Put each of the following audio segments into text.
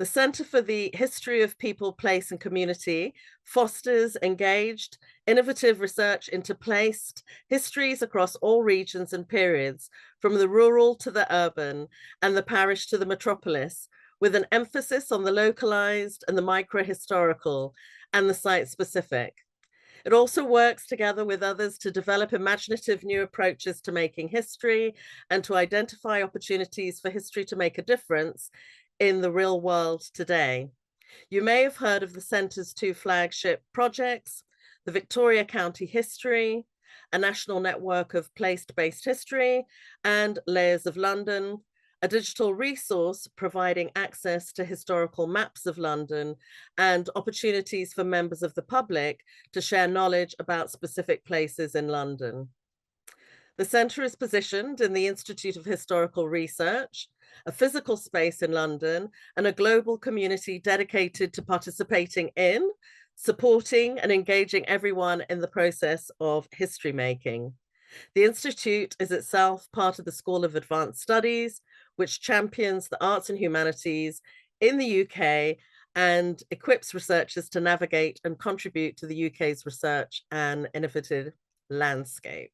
The Centre for the History of People, Place and Community fosters engaged, innovative research into placed histories across all regions and periods, from the rural to the urban and the parish to the metropolis, with an emphasis on the localised and the micro-historical and the site-specific. It also works together with others to develop imaginative new approaches to making history and to identify opportunities for history to make a difference in the real world today. You may have heard of the Centre's two flagship projects, the Victoria County History, a national network of place-based history, and Layers of London, a digital resource providing access to historical maps of London and opportunities for members of the public to share knowledge about specific places in London. The Centre is positioned in the Institute of Historical Research, a physical space in London, and a global community dedicated to participating in, supporting, and engaging everyone in the process of history making. The Institute is itself part of the School of Advanced Studies, which champions the arts and humanities in the UK and equips researchers to navigate and contribute to the UK's research and innovative landscape.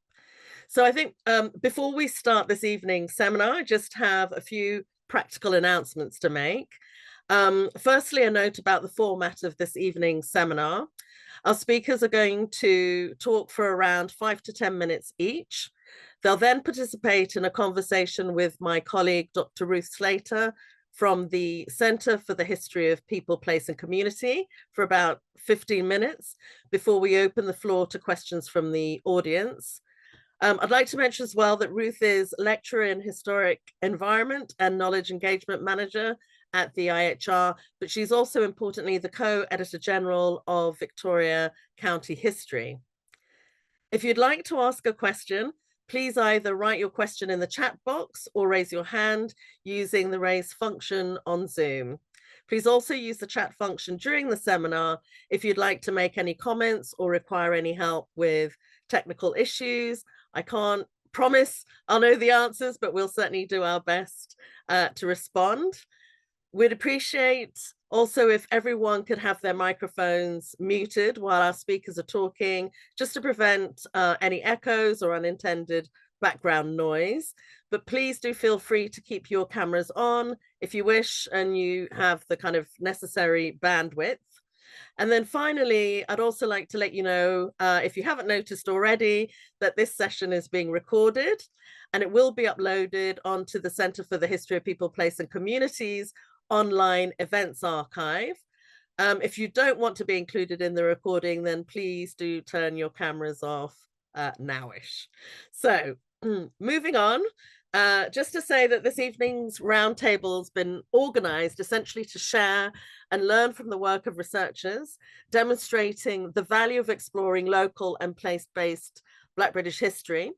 So I think before we start this evening's seminar, I just have a few practical announcements to make. Firstly, a note about the format of this evening's seminar. Our speakers are going to talk for around 5 to 10 minutes each. They'll then participate in a conversation with my colleague, Dr. Ruth Slater, from the Centre for the History of People, Place and Community for about 15 minutes before we open the floor to questions from the audience. I'd like to mention as well that Ruth is lecturer in historic environment and knowledge engagement manager at the IHR, but she's also importantly the co-editor general of Victoria County History. If you'd like to ask a question, please either write your question in the chat box or raise your hand using the raise function on Zoom. Please also use the chat function during the seminar if you'd like to make any comments or require any help with technical issues. I can't promise I'll know the answers, but we'll certainly do our best to respond. We'd appreciate also if everyone could have their microphones muted while our speakers are talking, just to prevent any echoes or unintended background noise. But please do feel free to keep your cameras on if you wish and you have the kind of necessary bandwidth. And then finally, I'd also like to let you know, if you haven't noticed already, that this session is being recorded and it will be uploaded onto the Centre for the History of People, Place and Communities online events archive. If you don't want to be included in the recording, then please do turn your cameras off nowish. So moving on, just to say that this evening's roundtable has been organised essentially to share and learn from the work of researchers, demonstrating the value of exploring local and place-based Black British history.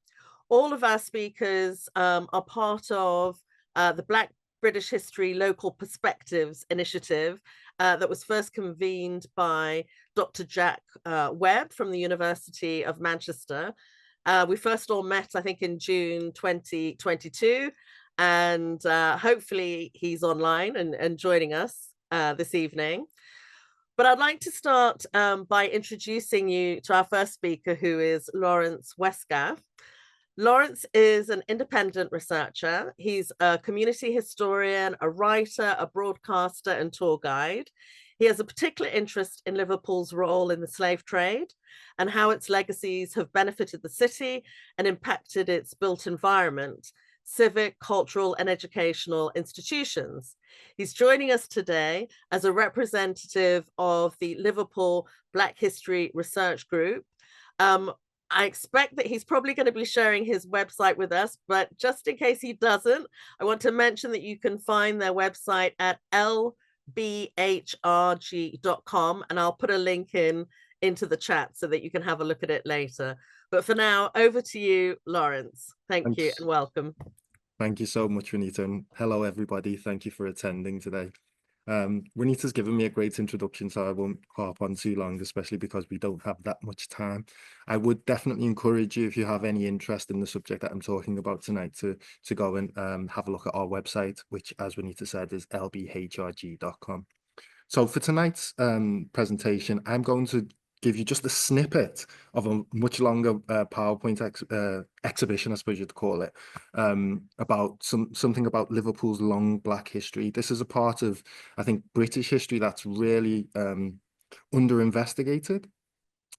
All of our speakers are part of the Black British History Local Perspectives initiative that was first convened by Dr. Jack Webb from the University of Manchester. We first all met, I think, in June 2022, and hopefully he's online and joining us this evening. But I'd like to start by introducing you to our first speaker, who is Laurence Westgaph. Laurence is an independent researcher. He's a community historian, a writer, a broadcaster, and tour guide. He has a particular interest in Liverpool's role in the slave trade and how its legacies have benefited the city and impacted its built environment, civic, cultural, and educational institutions. He's joining us today as a representative of the Liverpool Black History Research Group. I expect that he's probably going to be sharing his website with us, but just in case he doesn't, I want to mention that you can find their website at lbhrg.com, and I'll put a link into the chat so that you can have a look at it later. But for now, over to you, Laurence. Thank you and welcome. Thank you so much, Renita. And hello, everybody. Thank you for attending today. Juanita's given me a great introduction, so I won't harp on too long, especially because we don't have that much time. I would definitely encourage you, if you have any interest in the subject that I'm talking about tonight, to go and have a look at our website, which, as Juanita said, is lbhrg.com. So for tonight's presentation, I'm going to give you just a snippet of a much longer PowerPoint exhibition, I suppose you'd call it, about something about Liverpool's long Black history. This is a part of, I think, British history that's really under-investigated.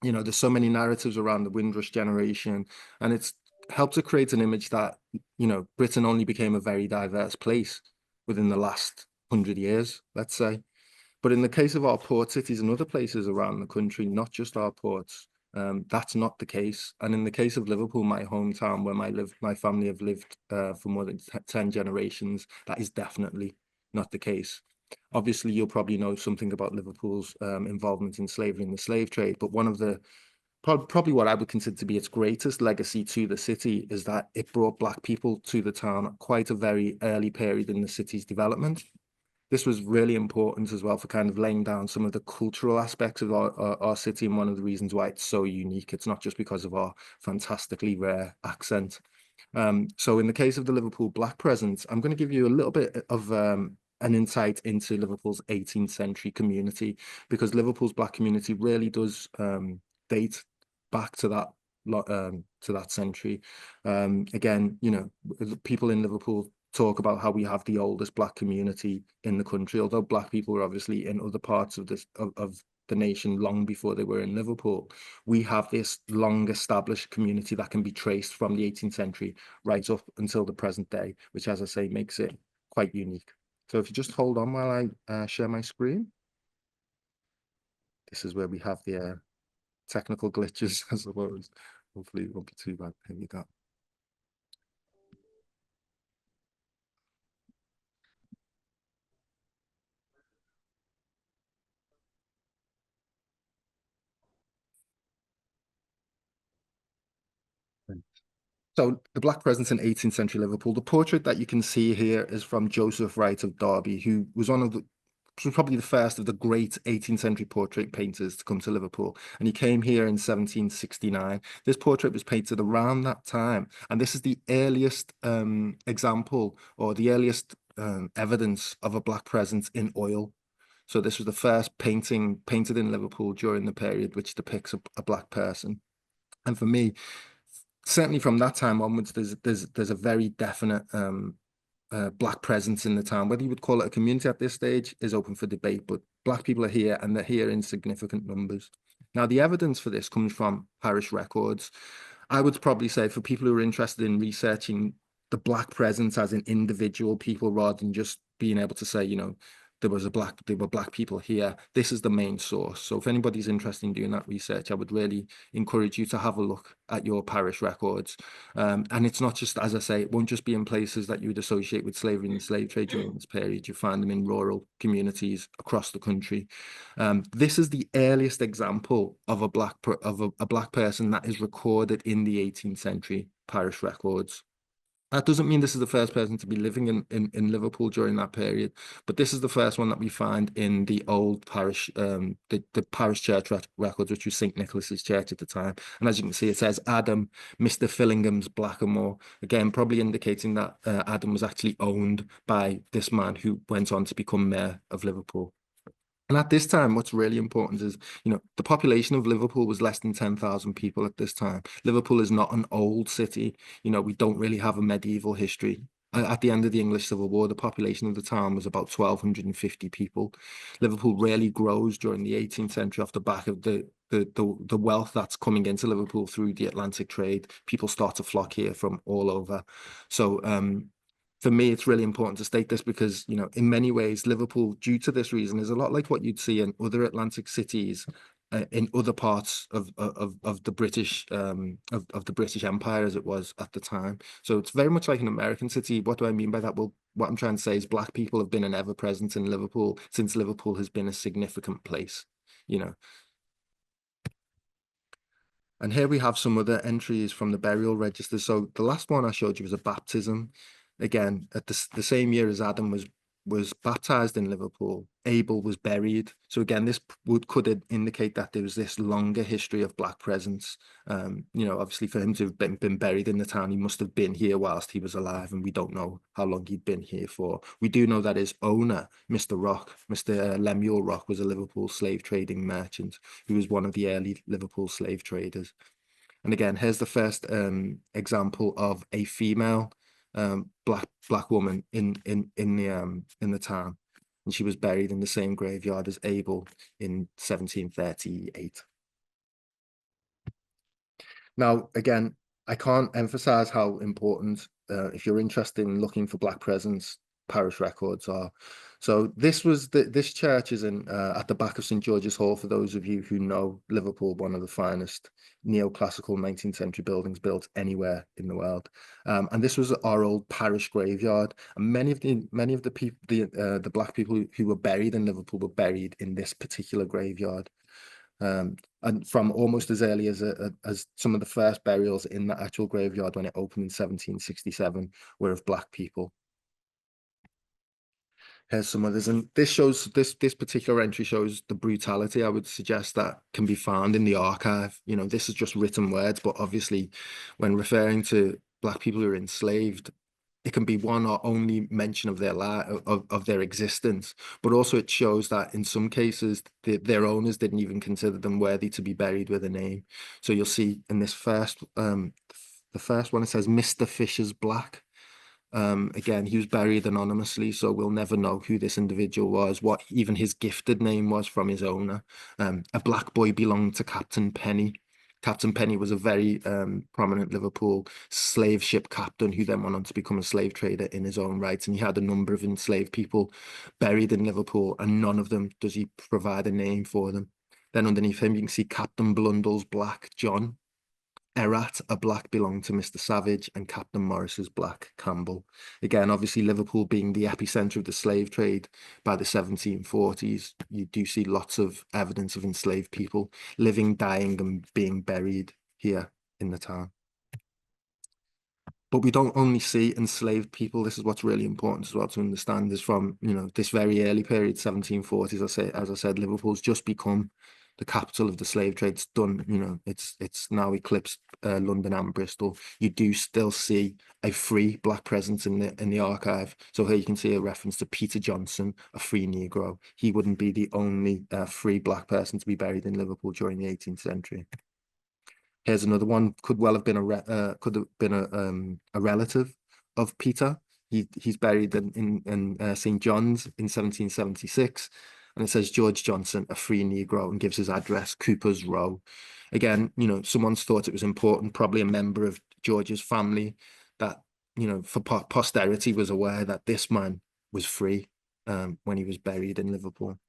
You know, there's so many narratives around the Windrush generation, and it's helped to create an image that, you know, Britain only became a very diverse place within the last 100 years, let's say. But in the case of our port cities and other places around the country, not just our ports, that's not the case. And in the case of Liverpool, my hometown, where my family have lived for more than 10 generations, that is definitely not the case. Obviously, you'll probably know something about Liverpool's involvement in slavery and the slave trade, but one of the probably what I would consider to be its greatest legacy to the city is that it brought Black people to the town at quite a very early period in the city's development. This was really important as well for kind of laying down some of the cultural aspects of our city, and one of the reasons why it's so unique. It's not just because of our fantastically rare accent. So in the case of the Liverpool Black presence, I'm going to give you a little bit of an insight into Liverpool's 18th century community, because Liverpool's Black community really does date back to that century. Again, you know, people in Liverpool talk about how we have the oldest Black community in the country, although Black people were obviously in other parts of the nation long before they were in Liverpool. We have this long established community that can be traced from the 18th century right up until the present day, which, as I say, makes it quite unique. So if you just hold on while I share my screen. This is where we have the technical glitches, I suppose. Hopefully it won't be too bad. Here we go. So the Black presence in 18th century Liverpool, the portrait that you can see here is from Joseph Wright of Derby, who was probably the first of the great 18th century portrait painters to come to Liverpool. And he came here in 1769. This portrait was painted around that time. And this is the earliest example, or the earliest evidence of a Black presence in oil. So this was the first painting painted in Liverpool during the period which depicts a Black person. And for me, certainly from that time onwards, there's a very definite Black presence in the town. Whether you would call it a community at this stage is open for debate, but Black people are here, and they're here in significant numbers. Now, the evidence for this comes from parish records. I would probably say, for people who are interested in researching the Black presence as an individual people, rather than just being able to say, you know, there were Black people here, this is the main source. So if anybody's interested in doing that research, I would really encourage you to have a look at your parish records. And it's not just, as I say, it won't just be in places that you would associate with slavery and the slave trade during this period. You find them in rural communities across the country. This is the earliest example of a Black person that is recorded in the 18th century parish records. That doesn't mean this is the first person to be living in Liverpool during that period, but this is the first one that we find in the old parish, the parish church records, which was St. Nicholas's Church at the time. And as you can see, it says Adam, Mr. Fillingham's Blackamoor, again, probably indicating that Adam was actually owned by this man who went on to become mayor of Liverpool. And at this time, what's really important is, you know, the population of Liverpool was less than 10,000 people at this time. Liverpool is not an old city. You know, we don't really have a medieval history. At the end of the English Civil War, the population of the town was about 1,250 people. Liverpool really grows during the 18th century off the back of the wealth that's coming into Liverpool through the Atlantic trade. People start to flock here from all over. So, for me, it's really important to state this because, you know, in many ways, Liverpool, due to this reason, is a lot like what you'd see in other Atlantic cities in other parts of the British of the British Empire as it was at the time. So it's very much like an American city. What do I mean by that? Well, what I'm trying to say is Black people have been an ever present in Liverpool since Liverpool has been a significant place, you know. And here we have some other entries from the burial register. So the last one I showed you was a baptism. Again, at the same year as Adam was was baptized in Liverpool. Abel was buried. So again, this could indicate that there was this longer history of Black presence. You know, obviously for him to have been buried in the town, he must have been here whilst he was alive, and we don't know how long he'd been here for. We do know that his owner, Mr. Rock, Mr. Lemuel Rock, was a Liverpool slave trading merchant who was one of the early Liverpool slave traders. And again, here's the first example of a female black woman in the town, and she was buried in the same graveyard as Abel in 1738. Now, again, I can't emphasize how important, if you're interested in looking for Black presence, parish records are. So this church is in at the back of St. George's Hall, for those of you who know Liverpool, one of the finest neoclassical 19th century buildings built anywhere in the world. And this was our old parish graveyard. And many of the people, the Black people who were buried in Liverpool were buried in this particular graveyard. And from almost as early as some of the first burials in the actual graveyard when it opened in 1767 were of Black people. Here's some others, and this particular entry shows the brutality, I would suggest, that can be found in the archive. You know, this is just written words, but obviously when referring to Black people who are enslaved, it can be one or only mention of their of their existence, but also it shows that in some cases their owners didn't even consider them worthy to be buried with a name. So you'll see in this the first one, it says Mr. Fisher's Black. Again, he was buried anonymously, so we'll never know who this individual was, what even his gifted name was from his owner. A black boy belonged to Captain Penny. Captain Penny was a very prominent Liverpool slave ship captain who then went on to become a slave trader in his own right. And he had a number of enslaved people buried in Liverpool, and none of them does he provide a name for them. Then underneath him, you can see Captain Blundell's Black John. Erat, a black, belonged to Mr. Savage, and Captain Morris's Black Campbell. Again, obviously Liverpool being the epicenter of the slave trade by the 1740s, you do see lots of evidence of enslaved people living, dying, and being buried here in the town. But we don't only see enslaved people. This is what's really important as well to understand, is from, you know, this very early period, 1740s, as I said, Liverpool's just become the capital of the slave trade. It's done, you know, it's now eclipsed London and Bristol. You do still see a free Black presence in the archive. So here you can see a reference to Peter Johnson, a free Negro. He wouldn't be the only free Black person to be buried in Liverpool during the 18th century. Here's another one. Could well have been a relative of Peter. He's buried in St. John's in 1776. And it says George Johnson, a free Negro, and gives his address, Cooper's Row. Again, you know, someone's thought it was important, probably a member of George's family, that, you know, for posterity was aware that this man was free when he was buried in Liverpool.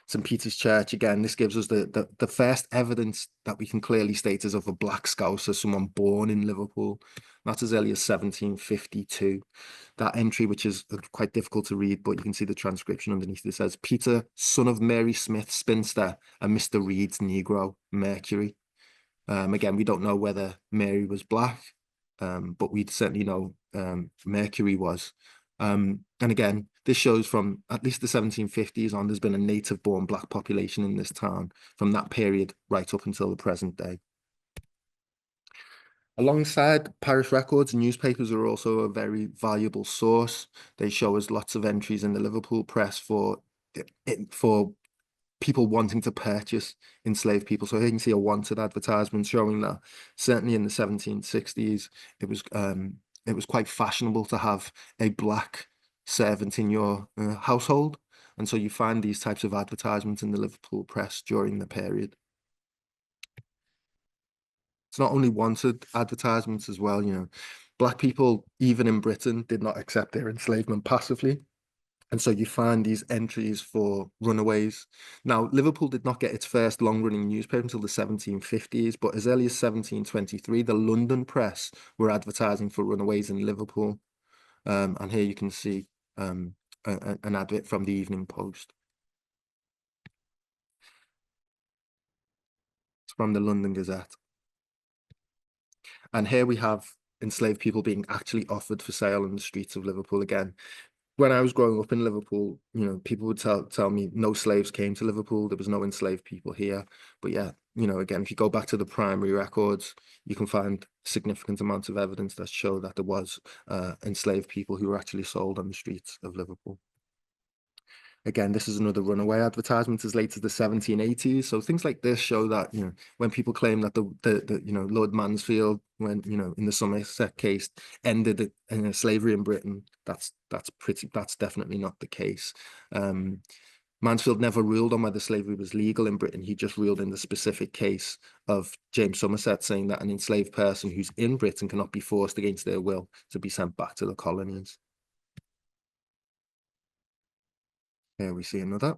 St. Peter's Church, again, this gives us the first evidence that we can clearly state is of a Black Scouser, someone born in Liverpool. That's as early as 1752. That entry, which is quite difficult to read, but you can see the transcription underneath. It says, Peter, son of Mary Smith, spinster, and Mr. Reed's Negro, Mercury. Again, we don't know whether Mary was Black, but we certainly know Mercury was. And again, this shows from at least the 1750s on, there's been a native-born Black population in this town from that period right up until the present day. Alongside parish records, newspapers are also a very valuable source. They show us lots of entries in the Liverpool press for people wanting to purchase enslaved people. So here you can see a wanted advertisement showing that certainly in the 1760s, it was quite fashionable to have a Black servant in your household. And so you find these types of advertisements in the Liverpool press during the period. It's not only wanted advertisements as well, you know, Black people, even in Britain, did not accept their enslavement passively. And so you find these entries for runaways. Now, Liverpool did not get its first long-running newspaper until the 1750s, but as early as 1723, the London press were advertising for runaways in Liverpool. And here you can see an advert from the Evening Post. It's from the London Gazette. And here we have enslaved people being actually offered for sale on the streets of Liverpool again. when I was growing up in Liverpool, you know, people would tell me no slaves came to Liverpool. There was no enslaved people here. But yeah, you know, again, if you go back to the primary records, you can find significant amounts of evidence that show that there was enslaved people who were actually sold on the streets of Liverpool. Again, this is another runaway advertisement as late as the 1780s. So things like this show that, you know, when people claim that the you know, Lord Mansfield, when, you know, in the Somerset case, ended slavery in Britain, that's definitely not the case. Mansfield never ruled on whether slavery was legal in Britain. He just ruled in the specific case of James Somerset, saying that an enslaved person who's in Britain cannot be forced against their will to be sent back to the colonies. Here we see another.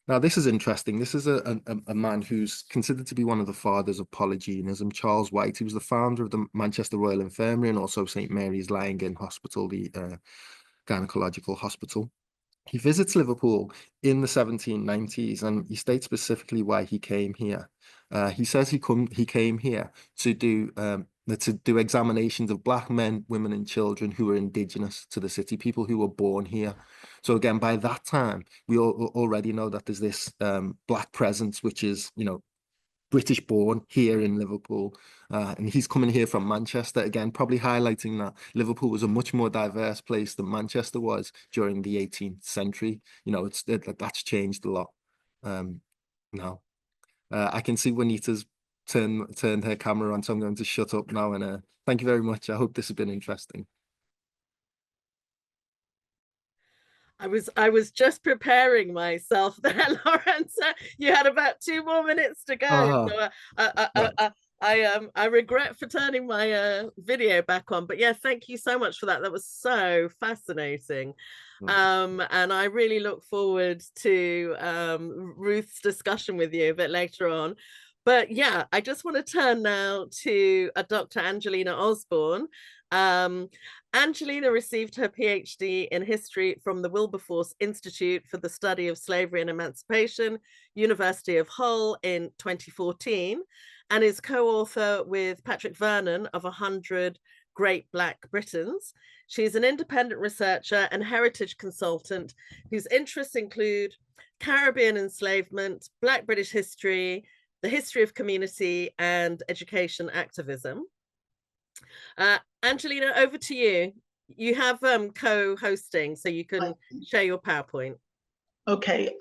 Now, this is interesting. This is a man who's considered to be one of the fathers of polygenism, Charles White. He was the founder of the Manchester Royal Infirmary and also St. Mary's Lying-in Hospital, the gynecological hospital. He visits Liverpool in the 1790s, and he states specifically why he came here. He says he came here to do examinations of black men, women, and children who were indigenous to the city, people who were born here. So again, by that time, we already know that there's this black presence, which is, you know, British born here in Liverpool. And he's coming here from Manchester, again, probably highlighting that Liverpool was a much more diverse place than Manchester was during the 18th century. You know, that's changed a lot now. I can see Juanita's turned her camera on, so I'm going to shut up now. And thank you very much. I hope this has been interesting. I was just preparing myself there, Laurence. You had about 2 more minutes to go. So Right. I regret for turning my video back on. But yeah, thank you so much for that. That was so fascinating. And I really look forward to Ruth's discussion with you a bit later on. But yeah, I just want to turn now to Dr. Angelina Osborne. Angelina received her PhD in history from the Wilberforce Institute for the Study of Slavery and Emancipation, University of Hull in 2014, and is co-author with Patrick Vernon of 100 Great Black Britons. She's an independent researcher and heritage consultant whose interests include Caribbean enslavement, Black British history, the history of community, and education activism. Angelina, over to you. You have co-hosting, so you can share your PowerPoint. Okay,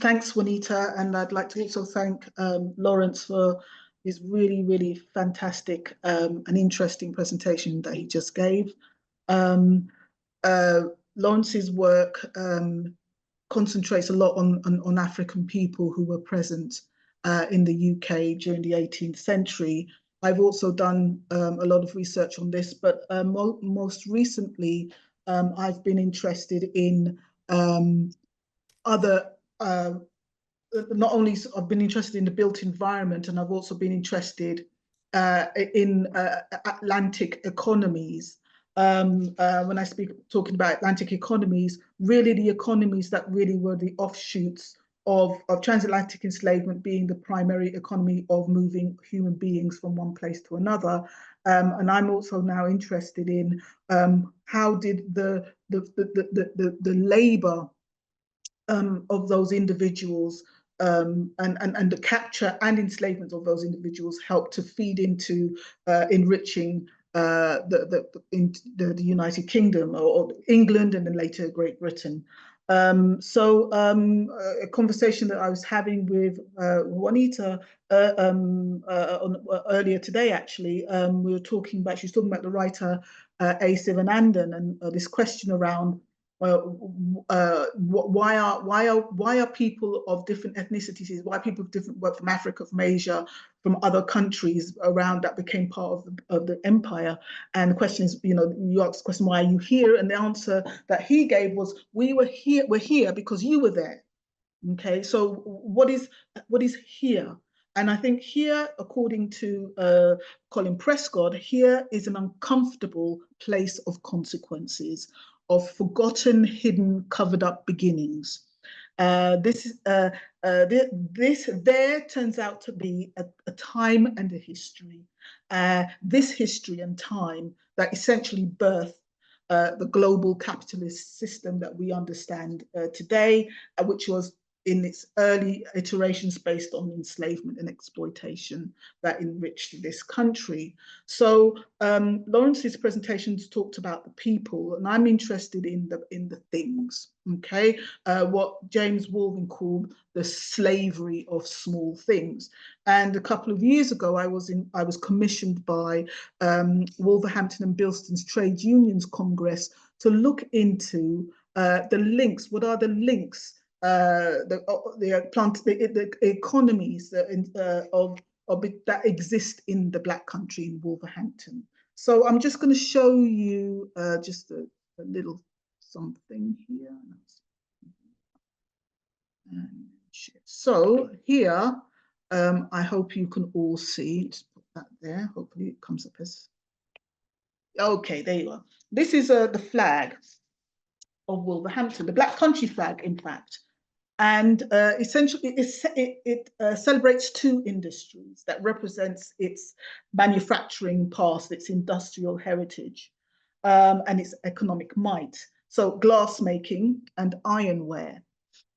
thanks, Juanita, and I'd like to also thank Laurence for his really, really fantastic and interesting presentation that he just gave. Laurence's work concentrates a lot on African people who were present in the UK during the 18th century. I've also done a lot of research on this, but most recently, I've been interested in other, not only I've been interested in the built environment, and I've also been interested in Atlantic economies. When I talking about Atlantic economies, really the economies that really were the offshoots of transatlantic enslavement being the primary economy of moving human beings from one place to another. And I'm also now interested in how did the labor of those individuals and the capture and enslavement of those individuals help to feed into enriching the United Kingdom or England and then later Great Britain. A conversation that I was having with Juanita earlier today, actually, we were talking about, she was talking about the writer A. Sivanandan and this question around why are people of different ethnicities, why people of different work from Africa, from Asia, from other countries around that became part of the empire? And the question is, you know, you asked the question, why are you here? And the answer that he gave was, we're here because you were there. Okay, so what is here? And I think here, according to Colin Prescott, here is an uncomfortable place of consequences, of forgotten, hidden, covered up beginnings. This turns out to be a time and a history. This history and time that essentially birthed the global capitalist system that we understand today, which was in its early iterations based on enslavement and exploitation that enriched this country. So Laurence's presentations talked about the people, and I'm interested in the things, okay? What James Walvin called the slavery of small things. And a couple of years ago, I was commissioned by Wolverhampton and Bilston's Trade Unions Congress to look into the links. What are the links? The economies that exist in the Black country in Wolverhampton. So I'm just going to show you just a little something here. So here, I hope you can all see. Just put that there. Hopefully it comes up as. Okay, there you are. This is the flag of Wolverhampton, the Black country flag, in fact. And essentially, it celebrates two industries that represents its manufacturing past, its industrial heritage, and its economic might. So glassmaking and ironware.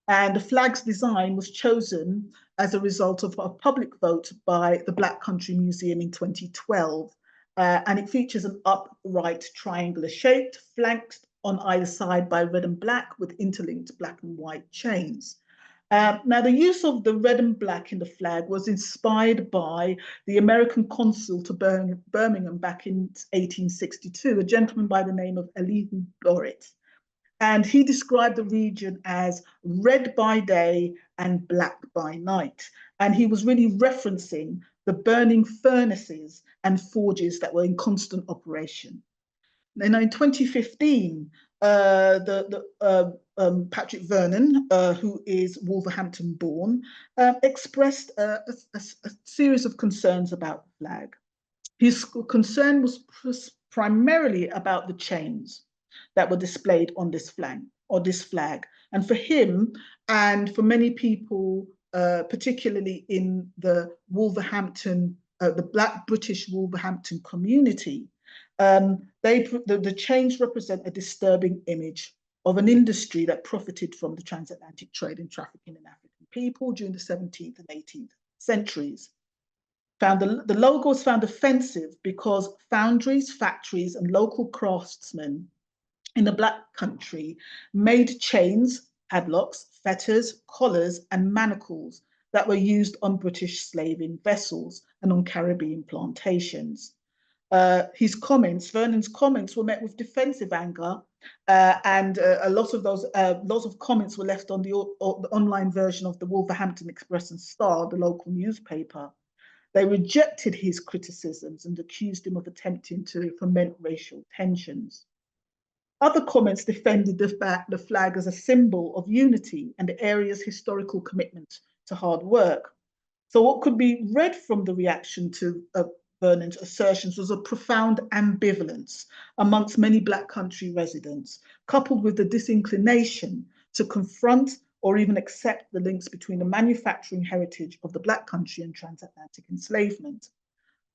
And the flag's design was chosen as a result of a public vote by the Black Country Museum in 2012. And it features an upright triangular shape, flanked on either side by red and black with interlinked black and white chains. Now, the use of the red and black in the flag was inspired by the American consul to Birmingham back in 1862, a gentleman by the name of Elihu Burritt. And he described the region as red by day and black by night. And he was really referencing the burning furnaces and forges that were in constant operation. And in 2015, Patrick Vernon, who is Wolverhampton born, expressed a series of concerns about the flag. His concern was primarily about the chains that were displayed on this flag, And for him, and for many people, particularly in the Wolverhampton, the Black British Wolverhampton community, the chains represent a disturbing image of an industry that profited from the transatlantic trade and trafficking in African people during the 17th and 18th centuries. The logo was found offensive because foundries, factories, and local craftsmen in the Black country made chains, padlocks, fetters, collars, and manacles that were used on British slaving vessels and on Caribbean plantations. Vernon's comments were met with defensive anger, and a lot of comments were left on the online version of the Wolverhampton Express and Star, the local newspaper. They rejected his criticisms and accused him of attempting to foment racial tensions. Other comments defended the flag as a symbol of unity and the area's historical commitment to hard work. So what could be read from the reaction to Vernon's assertions was a profound ambivalence amongst many Black country residents, coupled with the disinclination to confront or even accept the links between the manufacturing heritage of the Black country and transatlantic enslavement.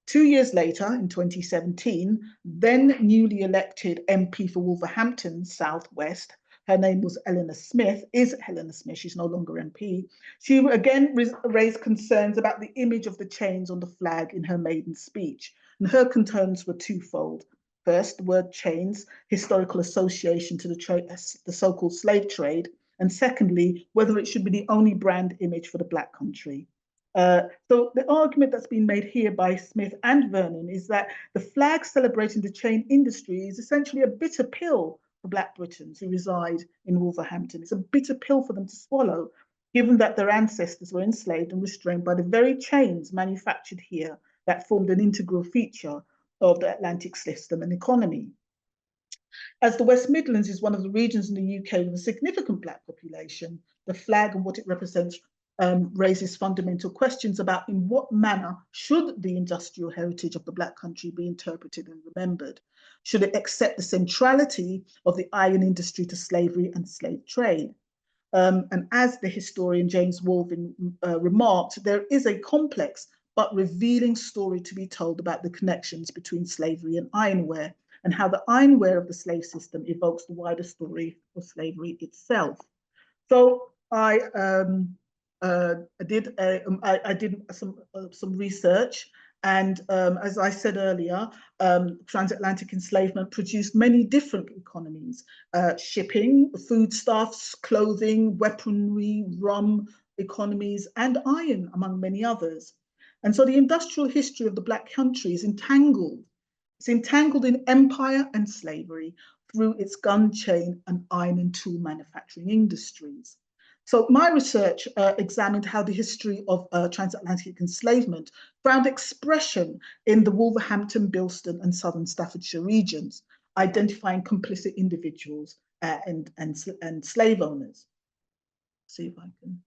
2 years later, in 2017, then newly elected MP for Wolverhampton Southwest, her name was Helena Smith, she's no longer MP. She again raised concerns about the image of the chains on the flag in her maiden speech. And her concerns were twofold. First, the word chains, historical association to the so-called slave trade. And secondly, whether it should be the only brand image for the Black country. So the argument that's been made here by Smith and Vernon is that the flag celebrating the chain industry is essentially a bitter pill for Black Britons who reside in Wolverhampton. It's a bitter pill for them to swallow, given that their ancestors were enslaved and restrained by the very chains manufactured here that formed an integral feature of the Atlantic system and economy. As the West Midlands is one of the regions in the UK with a significant Black population, the flag and what it represents raises fundamental questions about in what manner should the industrial heritage of the Black country be interpreted and remembered? Should it accept the centrality of the iron industry to slavery and slave trade? And as the historian James Walvin remarked, there is a complex but revealing story to be told about the connections between slavery and ironware and how the ironware of the slave system evokes the wider story of slavery itself. So I did some research, and as I said earlier, transatlantic enslavement produced many different economies: shipping, foodstuffs, clothing, weaponry, rum economies, and iron, among many others. And so the industrial history of the Black country is entangled. It's entangled in empire and slavery through its gun chain and iron and tool manufacturing industries. So my research examined how the history of transatlantic enslavement found expression in the Wolverhampton, Bilston, and Southern Staffordshire regions, identifying complicit individuals and slave owners. Let's see if I can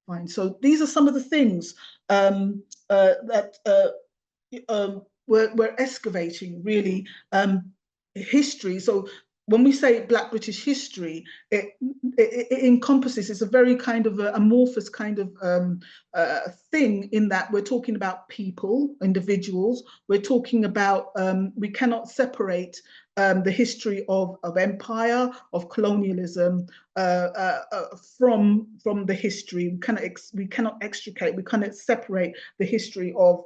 find. So these are some of the things that we're excavating, really, history. So when we say Black British history, it encompasses, it's a very kind of amorphous kind of thing, in that we're talking about people, individuals. We're talking about, we cannot separate the history of empire, of colonialism, from the history. We cannot extricate, we cannot separate the history of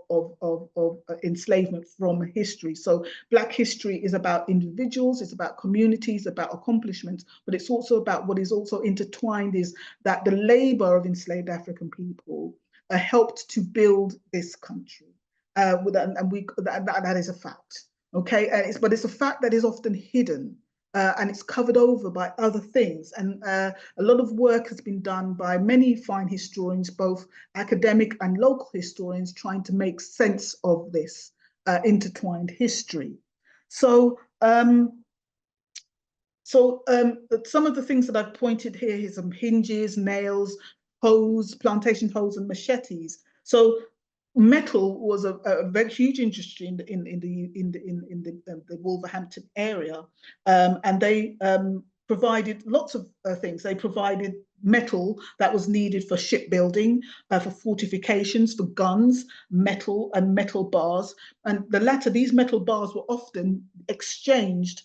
enslavement from history. So Black history is about individuals, it's about communities, about accomplishments, but it's also about what is also intertwined is that the labor of enslaved African people helped to build this country. And that is a fact. Okay, but it's a fact that is often hidden, and it's covered over by other things. And a lot of work has been done by many fine historians, both academic and local historians, trying to make sense of this intertwined history. So, some of the things that I've pointed here is some hinges, nails, hoes, plantation hoes, and machetes. So metal was a very huge industry in the Wolverhampton area, and they provided lots of things. They provided metal that was needed for shipbuilding, for fortifications, for guns, metal and metal bars. And the latter, these metal bars were often exchanged,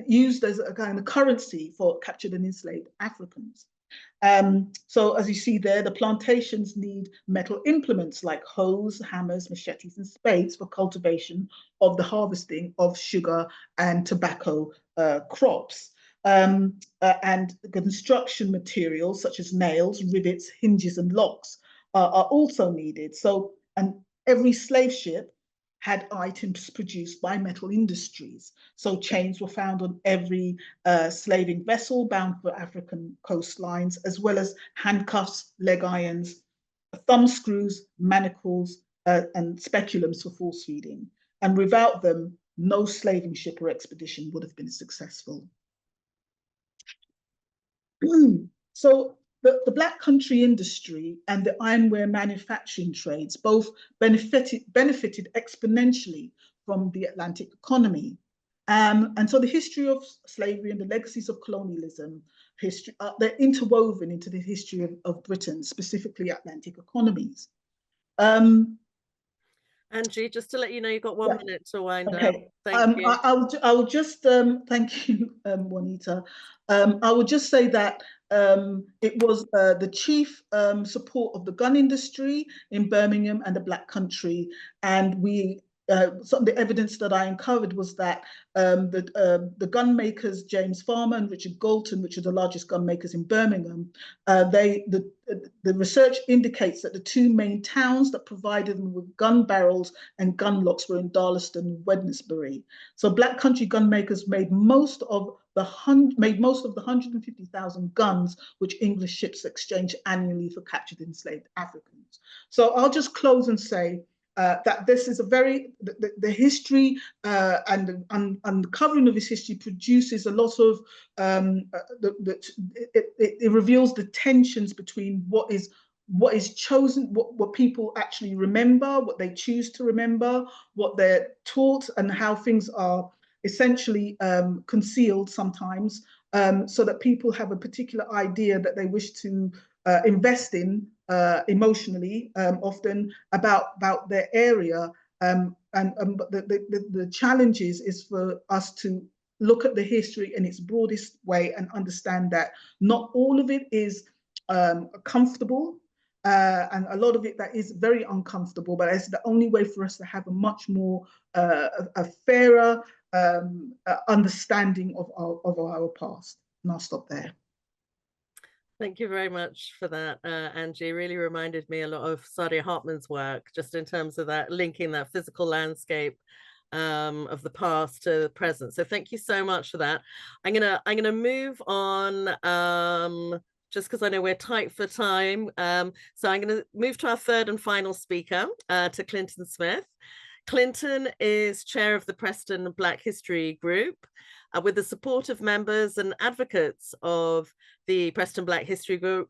used as a kind of currency for captured and enslaved Africans. So as you see there, the plantations need metal implements like hoes, hammers, machetes, and spades for cultivation of the harvesting of sugar and tobacco crops. And construction materials such as nails, rivets, hinges, and locks are also needed. So, and every slave ship had items produced by metal industries. So chains were found on every slaving vessel bound for African coastlines, as well as handcuffs, leg irons, thumb screws, manacles, and speculums for force feeding. And without them, no slaving ship or expedition would have been successful. So the Black country industry and the ironware manufacturing trades both benefited exponentially from the Atlantic economy. And so the history of slavery and the legacies of colonialism, they're interwoven into the history of Britain, specifically Atlantic economies. Angie, just to let you know, you've got 1 minute to wind okay. up. Thank you. I will just, thank you, Juanita. I will just say that it was the chief support of the gun industry in Birmingham and the Black country. And some of the evidence that I uncovered was that the gun makers, James Farmer and Richard Galton, which are the largest gun makers in Birmingham, the research indicates that the two main towns that provided them with gun barrels and gun locks were in Darlaston and Wednesbury. So Black country gun makers made most of the 150,000 guns which English ships exchanged annually for captured enslaved Africans. So I'll just close and say that this is a very, the history and the uncovering of this history produces a lot of, it reveals the tensions between what is chosen, what people actually remember, what they choose to remember, what they're taught, and how things are essentially concealed sometimes, so that people have a particular idea that they wish to invest in emotionally, often about their area, But the challenge is for us to look at the history in its broadest way and understand that not all of it is comfortable, and a lot of it that is very uncomfortable, but it's the only way for us to have a much more a fairer understanding of our past. And I'll stop there. Thank you very much for that, Angie. Really reminded me a lot of Saadia Hartman's work, just in terms of that linking that physical landscape of the past to the present. So thank you so much for that. I'm gonna move on, just because I know we're tight for time. So I'm gonna move to our third and final speaker, to Clinton Smith. Clinton is chair of the Preston Black History Group. With the support of members and advocates of the Preston Black History Group,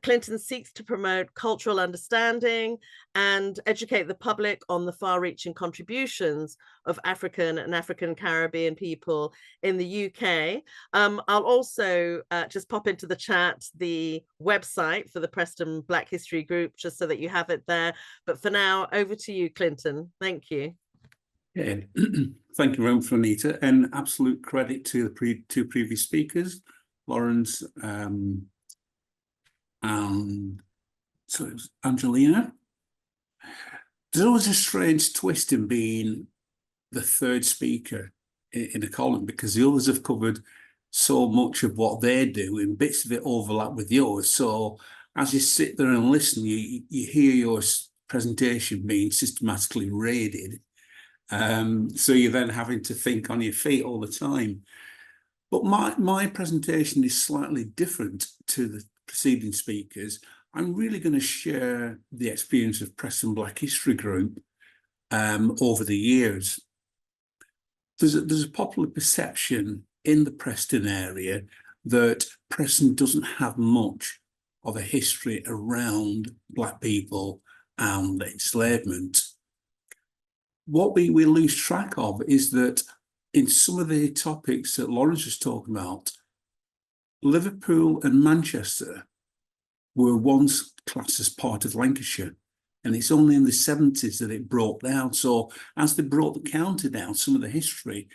Clinton seeks to promote cultural understanding and educate the public on the far-reaching contributions of African and African Caribbean people in the UK. I'll also just pop into the chat the website for the Preston Black History Group, just so that you have it there. But for now, over to you, Clinton. Thank you. Yeah. Thank you very much, Anita, and absolute credit to the two previous speakers, Laurence and so it was Angelina. There's always a strange twist in being the third speaker in a column, because the others have covered so much of what they do, and bits of it overlap with yours. So as you sit there and listen, you hear your presentation being systematically raided. So you're then having to think on your feet all the time. But my presentation is slightly different to the preceding speakers. I'm really going to share the experience of Preston Black History Group over the years. There's a popular perception in the Preston area that Preston doesn't have much of a history around Black people and enslavement. What we lose track of is that in some of the topics that Laurence was talking about, Liverpool and Manchester were once classed as part of Lancashire, and it's only in the 70s that it broke down. So as they brought the county down, some of the history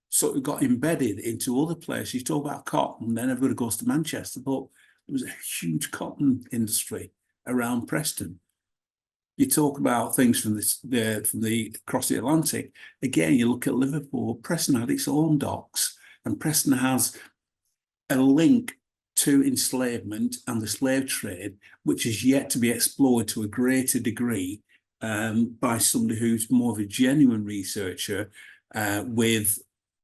sort of got embedded into other places. You talk about cotton, then everybody goes to Manchester, but there was a huge cotton industry around Preston. You talk about things from the across the Atlantic. Again, you look at Liverpool. Preston had its own docks, and Preston has a link to enslavement and the slave trade, which is yet to be explored to a greater degree by somebody who's more of a genuine researcher with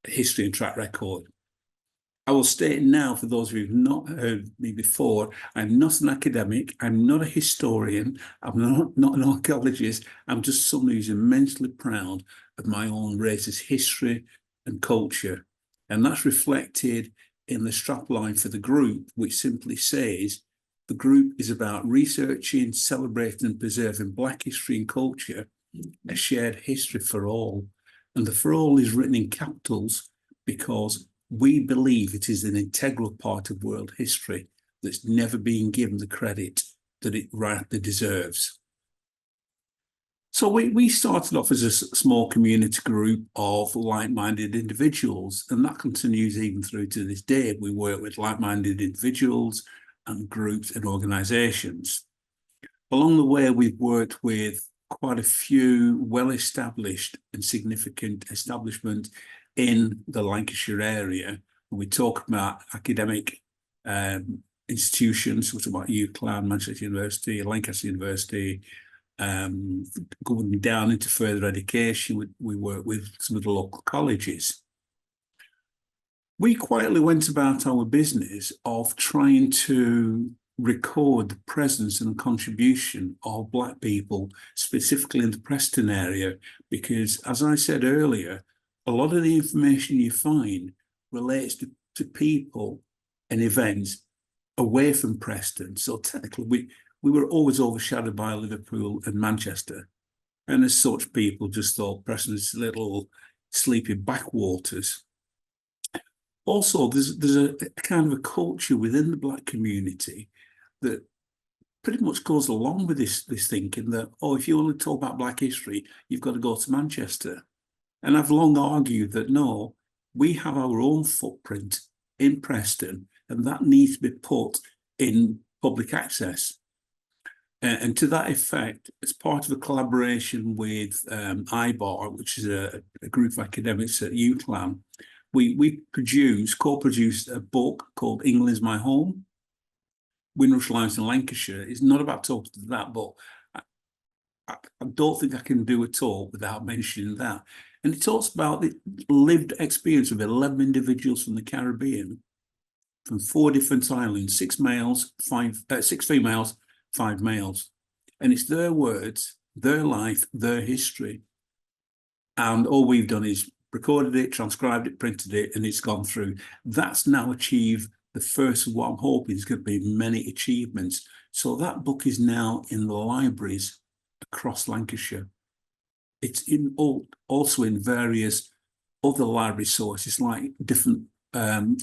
history and track record. I will state now, for those of you who've not heard me before, I'm not an academic, I'm not a historian, I'm not an archaeologist, I'm just someone who's immensely proud of my own race's history and culture. And that's reflected in the strapline for the group, which simply says, the group is about researching, celebrating and preserving Black history and culture, a shared history for all. And the for all is written in capitals because we believe it is an integral part of world history that's never been given the credit that it rightly deserves. So we started off as a small community group of like-minded individuals, and that continues even through to this day. We work with like-minded individuals and groups and organisations. Along the way, we've worked with quite a few well-established and significant establishments in the Lancashire area. When we talk about academic institutions, we talk about UCLan, Manchester University, Lancaster University, going down into further education, we work with some of the local colleges. We quietly went about our business of trying to record the presence and contribution of Black people, specifically in the Preston area, because, as I said earlier, a lot of the information you find relates to people and events away from Preston. So technically, we were always overshadowed by Liverpool and Manchester. And as such, people just thought Preston was little sleepy backwaters. Also, there's a kind of a culture within the Black community that pretty much goes along with this thinking that, oh, if you want to talk about Black history, you've got to go to Manchester. And I've long argued that no, we have our own footprint in Preston, and that needs to be put in public access. And to that effect, as part of a collaboration with IBAR, which is a group of academics at UCLan, we co-produced a book called England's My Home, Windrush Lives in Lancashire. It's not about talking to that, but I don't think I can do a talk without mentioning that. And it talks about the lived experience of 11 individuals from the Caribbean, from 4 different islands, 6 females, 5 males. And it's their words, their life, their history. And all we've done is recorded it, transcribed it, printed it, and it's gone through. That's now achieved the first of what I'm hoping is going to be many achievements. So that book is now in the libraries across Lancashire. It's also in various other library sources, like different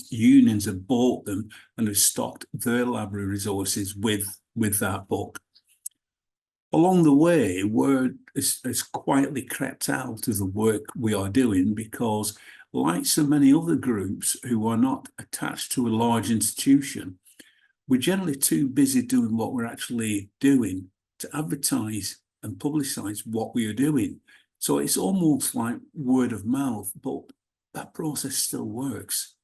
unions have bought them and have stocked their library resources with that book. Along the way, word has quietly crept out of the work we are doing because, like so many other groups who are not attached to a large institution, we're generally too busy doing what we're actually doing to advertise and publicise what we are doing. So it's almost like word of mouth, but that process still works.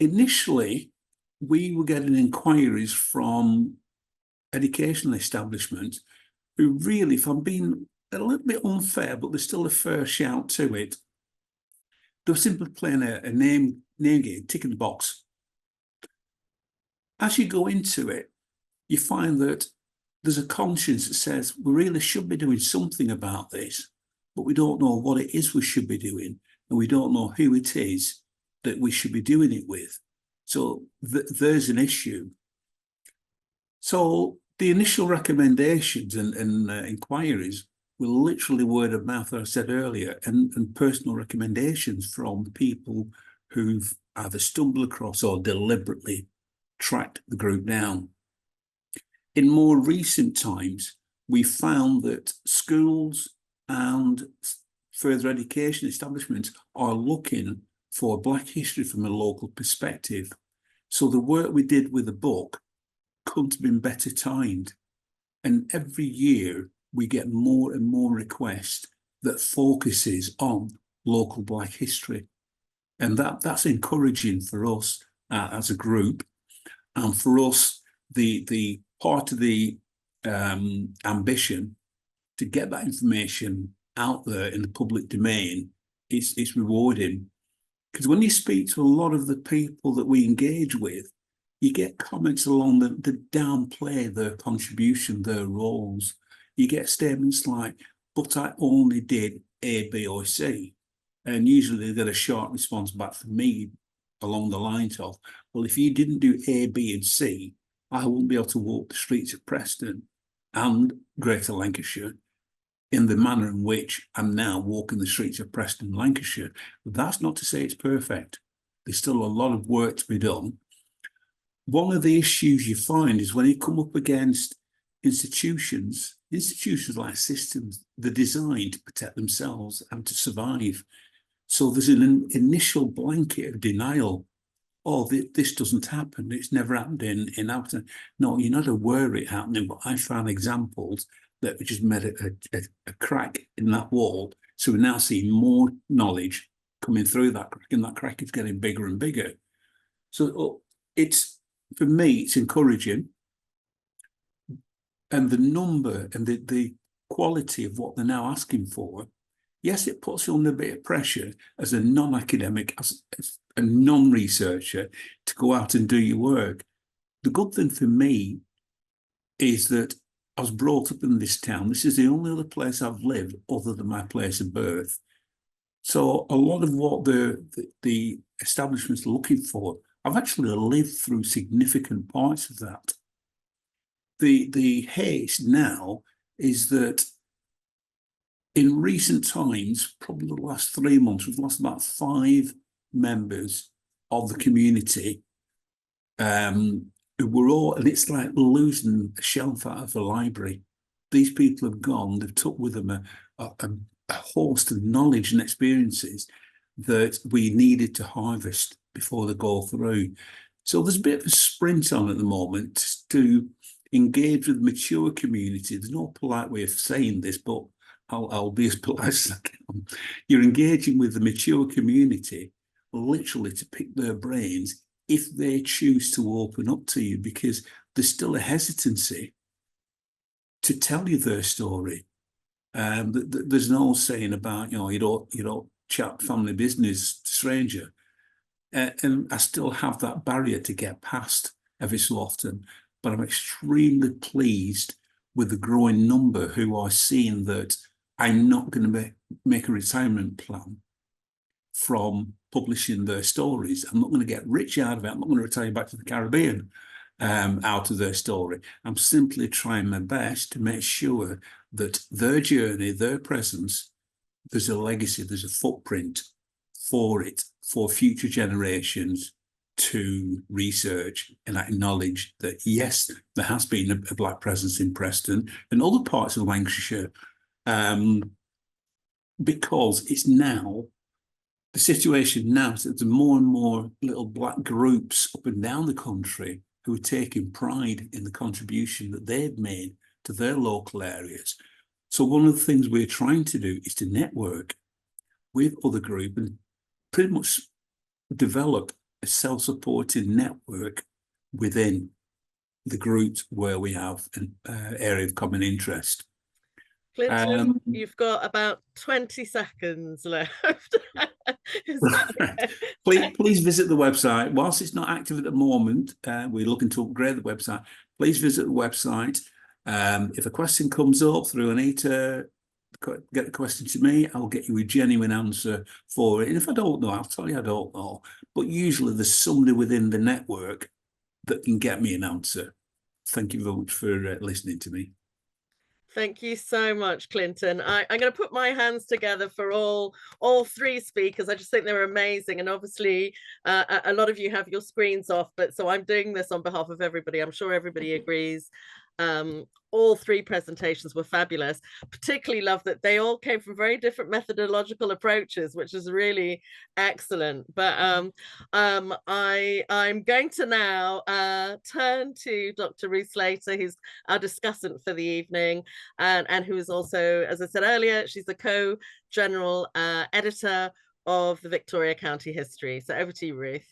Initially, we were getting inquiries from educational establishments who really, if I'm being a little bit unfair, but there's still a fair shout to it, they were simply playing a name game, ticking the box. As you go into it, you find that there's a conscience that says we really should be doing something about this, but we don't know what it is we should be doing, and we don't know who it is that we should be doing it with. So there's an issue. So the initial recommendations and inquiries were literally word of mouth, as I said earlier, and personal recommendations from people who've either stumbled across or deliberately tracked the group down. In more recent times, we found that schools and further education establishments are looking for Black history from a local perspective. So the work we did with the book couldn't have been better timed. And every year we get more and more requests that focuses on local Black history. And that's encouraging for us as a group. And for us, the part of the ambition to get that information out there in the public domain is rewarding. Because when you speak to a lot of the people that we engage with, you get comments along that downplay their contribution, their roles. You get statements like, but I only did A, B, or C. And usually they get a short response back from me along the lines of, well, if you didn't do A, B, and C, I wouldn't be able to walk the streets of Preston and Greater Lancashire in the manner in which I'm now walking the streets of Preston, Lancashire. But that's not to say it's perfect. There's still a lot of work to be done. One of the issues you find is when you come up against institutions like systems, they're designed to protect themselves and to survive. So there's an initial blanket of denial. Oh, this doesn't happen. It's never happened in Aberdeen. No, you're not aware of it happening, but I found examples that we just made a crack in that wall. So we're now seeing more knowledge coming through that crack, and that crack is getting bigger and bigger. So for me, it's encouraging. And the number and the quality of what they're now asking for, yes, it puts you under a bit of pressure as a non-academic, as a non-researcher, to go out and do your work. The good thing for me is that I was brought up in this town. This is the only other place I've lived other than my place of birth. So a lot of what the establishment's looking for, I've actually lived through significant parts of that. The haste now is that in recent times, probably the last 3 months, we've lost about 5 members of the community we're all, and it's like losing a shelf out of a library. These people have gone, they've took with them a host of knowledge and experiences that we needed to harvest before they go through. So there's a bit of a sprint on at the moment to engage with the mature community. There's no polite way of saying this, but I'll be as polite as I can. You're engaging with the mature community, literally to pick their brains if they choose to open up to you, because there's still a hesitancy to tell you their story. There's no saying about, you don't chat family business to stranger. And I still have that barrier to get past every so often, but I'm extremely pleased with the growing number who are seeing that I'm not going to make a retirement plan from publishing their stories. I'm not going to get rich out of it. I'm not going to retire back to the Caribbean out of their story. I'm simply trying my best to make sure that their journey, their presence, there's a legacy, there's a footprint for it, for future generations to research and acknowledge that, yes, there has been a Black presence in Preston and other parts of Lancashire, because it's now, the situation now is that there's more and more little Black groups up and down the country who are taking pride in the contribution that they've made to their local areas. So one of the things we're trying to do is to network with other groups and pretty much develop a self-supporting network within the groups where we have an area of common interest. Clinton, you've got about 20 seconds left. Please visit the website. Whilst it's not active at the moment, we're looking to upgrade the website. Please visit the website. If a question comes up through Anita, get a question to me, I'll get you a genuine answer for it. And if I don't know, I'll tell you I don't know. But usually there's somebody within the network that can get me an answer. Thank you very much for listening to me. Thank you so much, Clinton. I'm going to put my hands together for all three speakers. I just think they're amazing. And obviously, a lot of you have your screens off, but so I'm doing this on behalf of everybody. I'm sure everybody agrees. All three presentations were fabulous. Particularly love that they all came from very different methodological approaches, which is really excellent. But I'm going to now turn to Dr. Ruth Slater, who's our discussant for the evening, and who is also, as I said earlier, she's the co-general editor of the Victoria County History. So over to you, Ruth.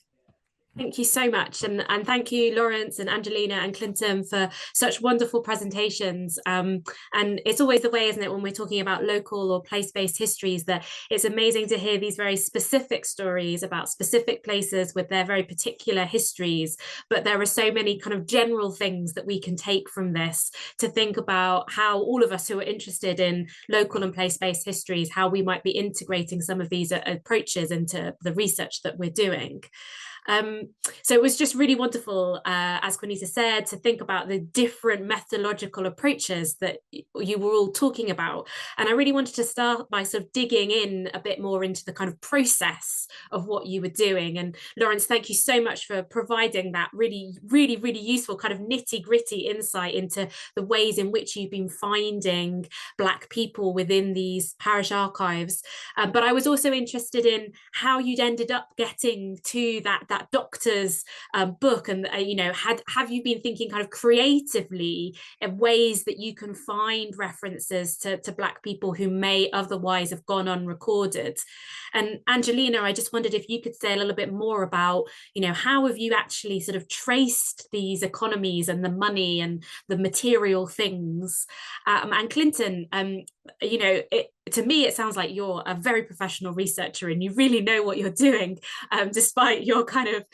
Thank you so much. And thank you, Laurence and Angelina and Clinton, for such wonderful presentations. And it's always the way, isn't it, when we're talking about local or place-based histories, that it's amazing to hear these very specific stories about specific places with their very particular histories. But there are so many kind of general things that we can take from this to think about how all of us who are interested in local and place-based histories, how we might be integrating some of these approaches into the research that we're doing. So it was just really wonderful, as Juanita said, to think about the different methodological approaches that you were all talking about. And I really wanted to start by sort of digging in a bit more into the kind of process of what you were doing. And Laurence, thank you so much for providing that really, really, really useful kind of nitty-gritty insight into the ways in which you've been finding Black people within these parish archives. But I was also interested in how you'd ended up getting to that doctor's book, and have you been thinking kind of creatively in ways that you can find references to Black people who may otherwise have gone unrecorded? And Angelina, I just wondered if you could say a little bit more about, how have you actually sort of traced these economies and the money and the material things? And Clinton, to me, it sounds like you're a very professional researcher and you really know what you're doing, despite your kind of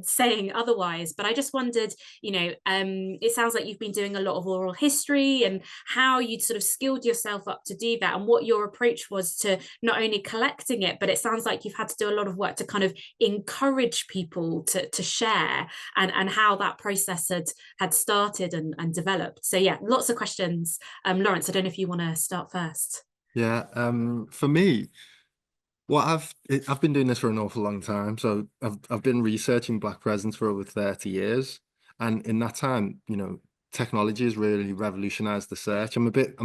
saying otherwise. But I just wondered, it sounds like you've been doing a lot of oral history and how you'd sort of skilled yourself up to do that and what your approach was to not only collecting it, but it sounds like you've had to do a lot of work to kind of encourage people to share and how that process had started and developed. So yeah, lots of questions. Laurence, I don't know if you want to start first. Yeah, for me, Well, I've been doing this for an awful long time. So I've been researching Black presence for over 30 years. And in that time, you know, technology has really revolutionized the search. I'm a bit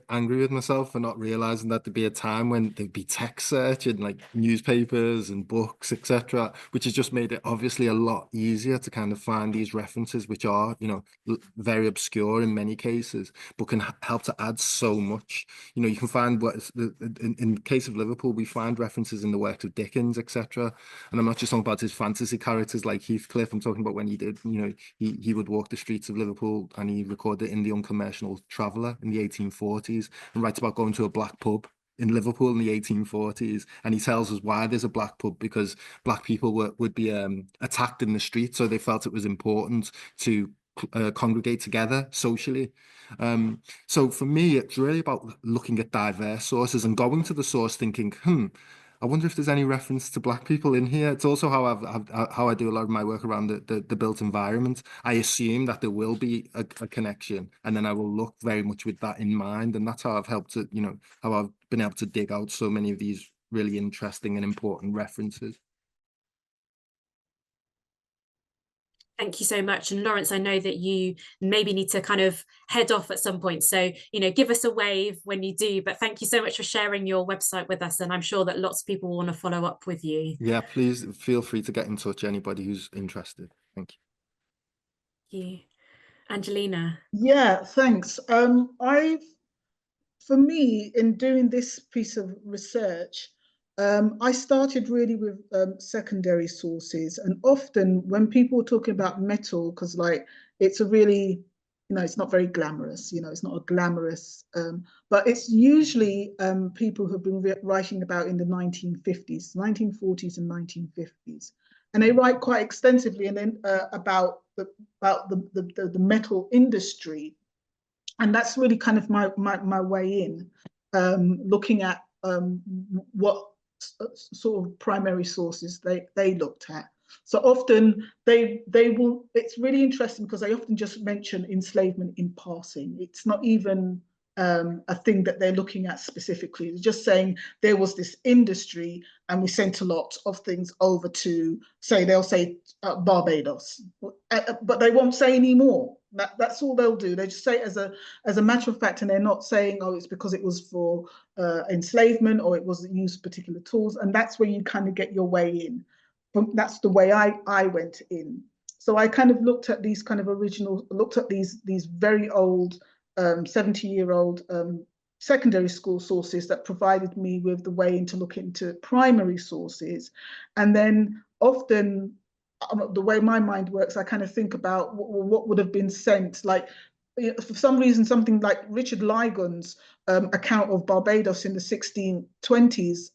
angry with myself for not realizing that there'd be a time when there'd be text search and like newspapers and books, etc., which has just made it obviously a lot easier to kind of find these references, which are, you know, very obscure in many cases, but can help to add so much. You know, you can find in the case of Liverpool, we find references in the works of Dickens, etc. And I'm not just talking about his fantasy characters like Heathcliff. I'm talking about when he did, you know, he would walk the streets of Liverpool, and he recorded in The Uncommercial Traveller in the 1840s, and writes about going to a black pub in Liverpool in the 1840s, and he tells us why there's a black pub, because black people would be attacked in the street, so they felt it was important to congregate together socially. So for me, it's really about looking at diverse sources and going to the source thinking, I wonder if there's any reference to Black people in here. It's also how how I do a lot of my work around the built environment. I assume that there will be a connection, and then I will look very much with that in mind. And that's how I've helped to, you know, how I've been able to dig out so many of these really interesting and important references. Thank you so much. And Laurence, I know that you maybe need to kind of head off at some point. So, you know, give us a wave when you do. But thank you so much for sharing your website with us. And I'm sure that lots of people will want to follow up with you. Yeah, please feel free to get in touch, anybody who's interested. Thank you. Thank you. Angelina. Yeah, thanks. For me, in doing this piece of research, I started really with secondary sources. And often when people are talking about metal, because like it's a really, you know, it's not very glamorous, you know, it's not a glamorous, but it's usually people who've been writing about in the 1950s, 1940s and 1950s. And they write quite extensively and then about the metal industry. And that's really kind of my way in, looking at what sort of primary sources they looked at. So often they will, it's really interesting because they often just mention enslavement in passing. It's not even a thing that they're looking at specifically. They're just saying there was this industry and we sent a lot of things over to, say, they'll say Barbados, but they won't say any more. That's all they'll do. They just say it as a matter of fact, and they're not saying, oh, it's because it was for enslavement or it was used particular tools. And that's where you kind of get your way in. That's the way I went in. So I kind of looked at these kind of looked at these very old 70-year-old secondary school sources that provided me with the way into look into primary sources. And then often the way my mind works, I kind of think about what would have been sent, like for some reason, something like Richard Lygon's account of Barbados in the 1620s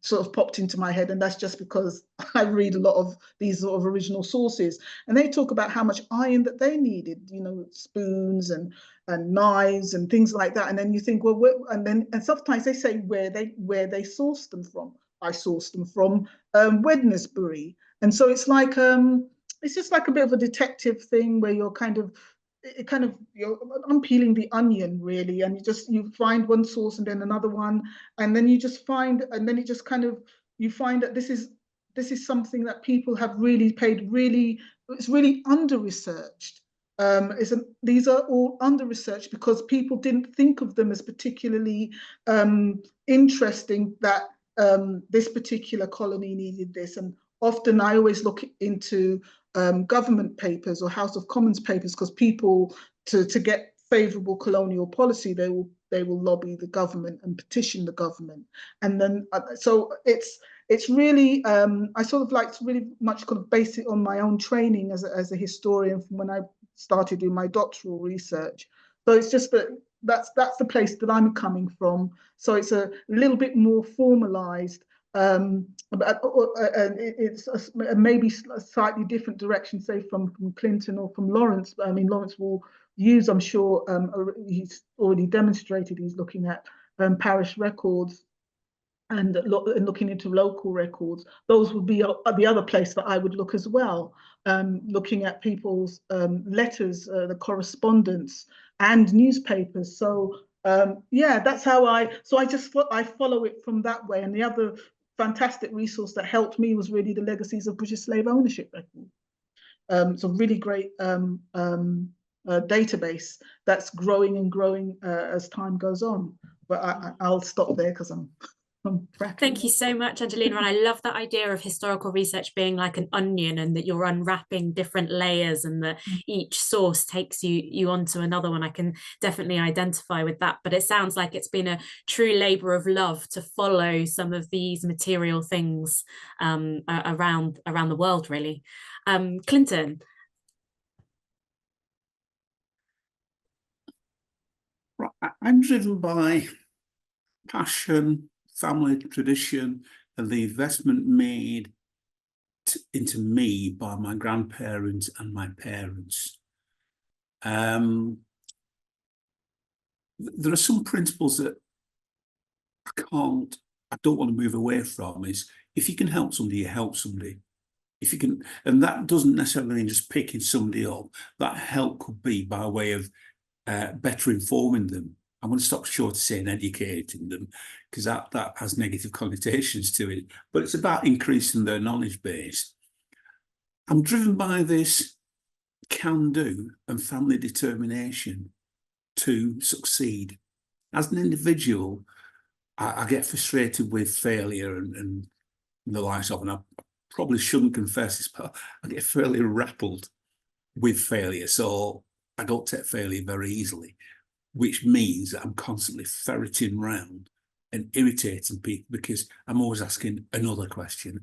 sort of popped into my head. And that's just because I read a lot of these sort of original sources. And they talk about how much iron that they needed, you know, spoons and knives and things like that. And then you think, well, and sometimes they say where they sourced them from. I sourced them from Wednesbury. And so it's like it's just like a bit of a detective thing where you're kind of you're unpeeling the onion really, and you find one source and then another one, and then you just find, and then it just kind of, you find that this is something that people have really it's really under researched. These are all under researched because people didn't think of them as particularly interesting, that this particular colony needed this. And often I always look into government papers or House of Commons papers, because people, to get favourable colonial policy, they will lobby the government and petition the government. And then so it's really I sort of like to really much kind of base it on my own training as a historian from when I started doing my doctoral research. So it's just that's the place that I'm coming from. So it's a little bit more formalized. It's maybe a slightly different direction, say from Clinton or from Laurence. I mean, Laurence will use, I'm sure, he's already demonstrated, he's looking at parish records and looking into local records. Those would be the other place that I would look as well, looking at people's letters, the correspondence and newspapers. So yeah, that's how I follow it from that way. And the other fantastic resource that helped me was really the Legacies of British Slave Ownership record. It's a really great database that's growing and growing as time goes on. But I'll stop there because I'm Thank you so much, Angelina. And I love that idea of historical research being like an onion, and that you're unwrapping different layers, and that each source takes you onto another one. I can definitely identify with that. But it sounds like it's been a true labor of love to follow some of these material things around the world, really. Clinton. I'm driven by passion, family tradition, and the investment made into me by my grandparents and my parents. There are some principles that I don't want to move away from. Is if you can help somebody, you help somebody. If you can, and that doesn't necessarily mean just picking somebody up. That help could be by way of better informing them. I'm going to stop short of saying educating them, because that has negative connotations to it. But it's about increasing their knowledge base. I'm driven by this can-do and family determination to succeed. As an individual, I get frustrated with failure and the likes of, and I probably shouldn't confess this, but I get fairly rattled with failure. So I don't take failure very easily, which means that I'm constantly ferreting round and irritating people, because I'm always asking another question.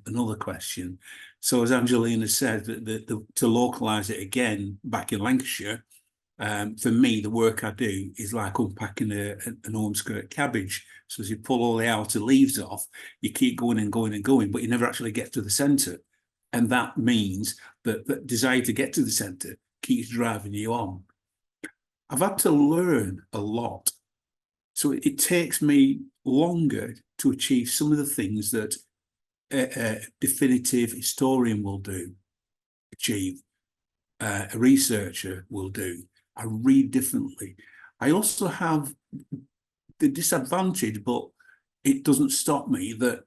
So as Angelina said, to localise it again back in Lancashire, for me, the work I do is like unpacking an home skirt cabbage. So as you pull all the outer leaves off, you keep going and going and going, but you never actually get to the centre. And that means that the desire to get to the centre keeps driving you on. I've had to learn a lot. So it takes me longer to achieve some of the things that a definitive historian will achieve, a researcher will do. I read differently. I also have the disadvantage, but it doesn't stop me, that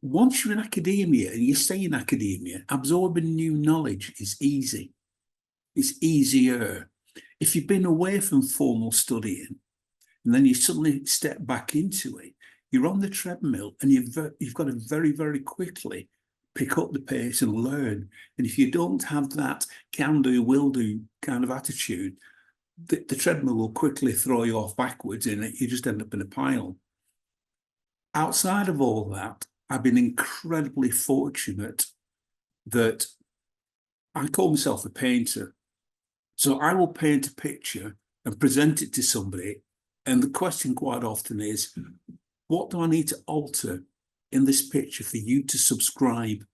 once you're in academia and you stay in academia, absorbing new knowledge is easy. It's easier. If you've been away from formal studying and then you suddenly step back into it, you're on the treadmill and you've got to very, very quickly pick up the pace and learn. And if you don't have that can do, will do kind of attitude, the treadmill will quickly throw you off backwards and you just end up in a pile. Outside of all that, I've been incredibly fortunate that I call myself a painter. So I will paint a picture and present it to somebody. And the question quite often is, what do I need to alter in this picture for you to subscribe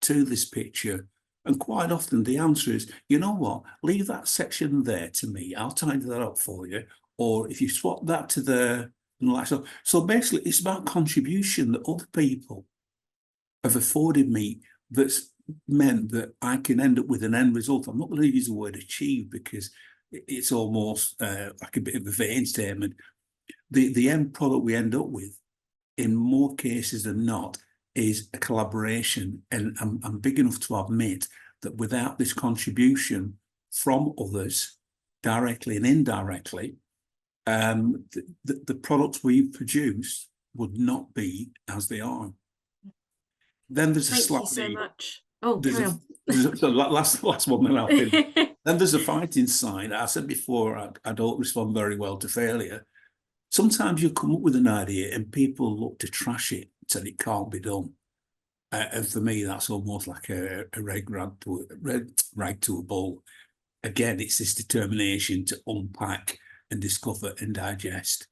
to this picture? And quite often the answer is, you know what, leave that section there to me. I'll tidy that up for you. Or if you swap that to there, and like so. So basically, it's about contribution that other people have afforded me that's meant that I can end up with an end result. I'm not going to use the word achieve because it's almost like a bit of a vain statement. The end product we end up with, in more cases than not, is a collaboration. And I'm big enough to admit that without this contribution from others, directly and indirectly, the products we've produced would not be as they are. Then there's a slightly... Thank you so much. Oh, carry on. The last one that I'll finish. Then there's a fighting side. I said before, I don't respond very well to failure. Sometimes you come up with an idea and people look to trash it, said it can't be done. And for me, that's almost like a red rag to a bull. Again, it's this determination to unpack and discover and digest.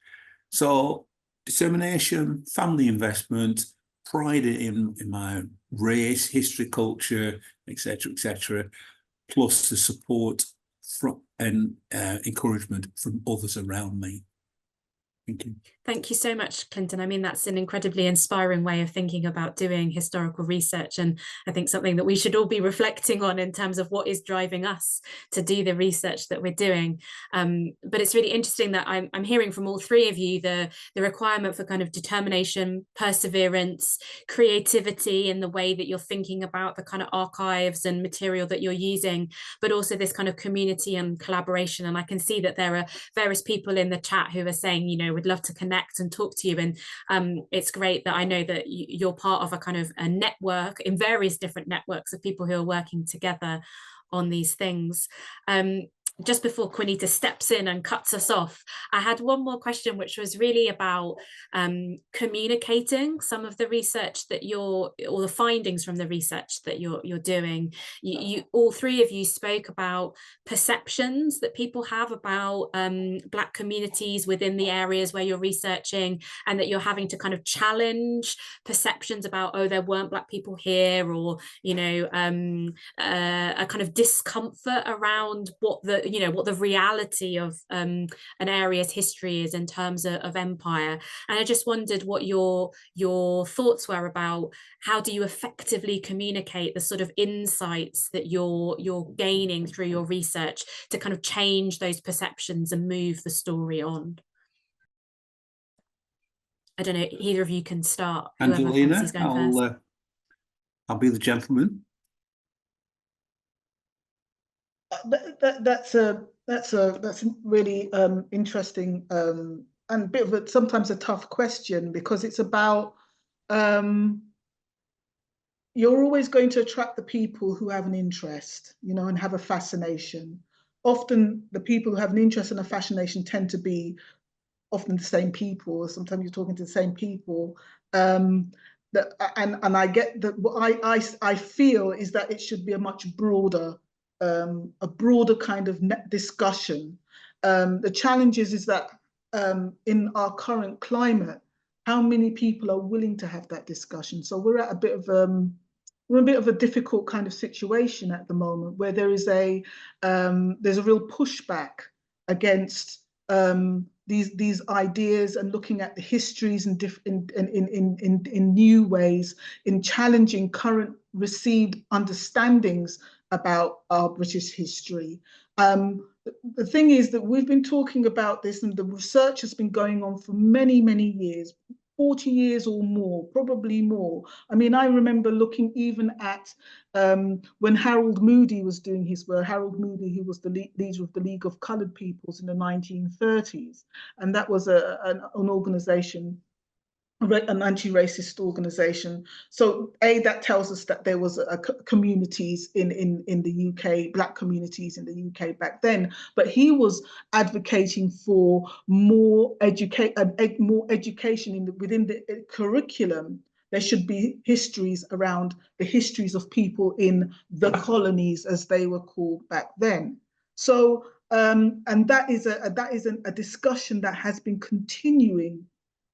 So determination, family investment, pride in my race, history, culture, etc., plus the support from and encouragement from others around me. Thank you. Thank you so much, Clinton. I mean, that's an incredibly inspiring way of thinking about doing historical research, and I think something that we should all be reflecting on in terms of what is driving us to do the research that we're doing. But it's really interesting that I'm hearing from all three of you the requirement for kind of determination, perseverance, creativity in the way that you're thinking about the kind of archives and material that you're using, but also this kind of community and collaboration. And I can see that there are various people in the chat who are saying, you know, would love to connect and talk to you, and it's great that I know that you're part of a kind of a network in various different networks of people who are working together on these things. Just before Quinita steps in and cuts us off, I had one more question, which was really about communicating some of the research that or the findings from the research that you're doing. You all three of you spoke about perceptions that people have about Black communities within the areas where you're researching, and that you're having to kind of challenge perceptions about, oh, there weren't Black people here, or, you know, a kind of discomfort around what the reality of an area's history is in terms of empire. And I just wondered what your thoughts were about how do you effectively communicate the sort of insights that you're gaining through your research to kind of change those perceptions and move the story on. I don't know, either of you can start. Angelina, I'll be the gentleman. That's a really interesting and a bit of sometimes a tough question, because it's about you're always going to attract the people who have an interest, you know, and have a fascination. Often the people who have an interest and a fascination tend to be often the same people. Sometimes you're talking to the same people. And I get that. What I feel is that it should be a much broader kind of discussion. The challenge is that in our current climate, how many people are willing to have that discussion? So we're at a bit of a difficult kind of situation at the moment, where there's a real pushback against these ideas, and looking at the histories in new ways, in challenging current received understandings about our British history. The thing is that we've been talking about this, and the research has been going on for many, many years, 40 years or more, probably more. I mean, I remember looking even at when Harold Moody was doing his work, Harold Moody, who was the leader of the League of Coloured Peoples in the 1930s. And that was an organization, an anti-racist organization. So that tells us that there was communities in the UK, Black communities in the UK back then, but he was advocating for more education within the curriculum. There should be histories around the histories of people in the colonies, as they were called back then. So and that is a discussion that has been continuing.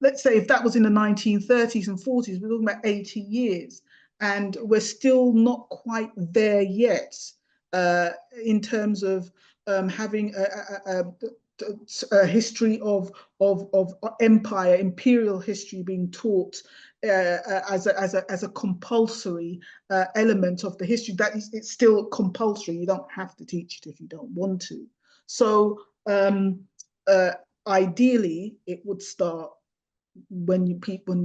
Let's say if that was in the 1930s and 40s, we're talking about 80 years, and we're still not quite there yet in terms of having a history of empire, imperial history being taught as a compulsory element of the history. That is, it's still compulsory. You don't have to teach it if you don't want to. So ideally, it would start when people are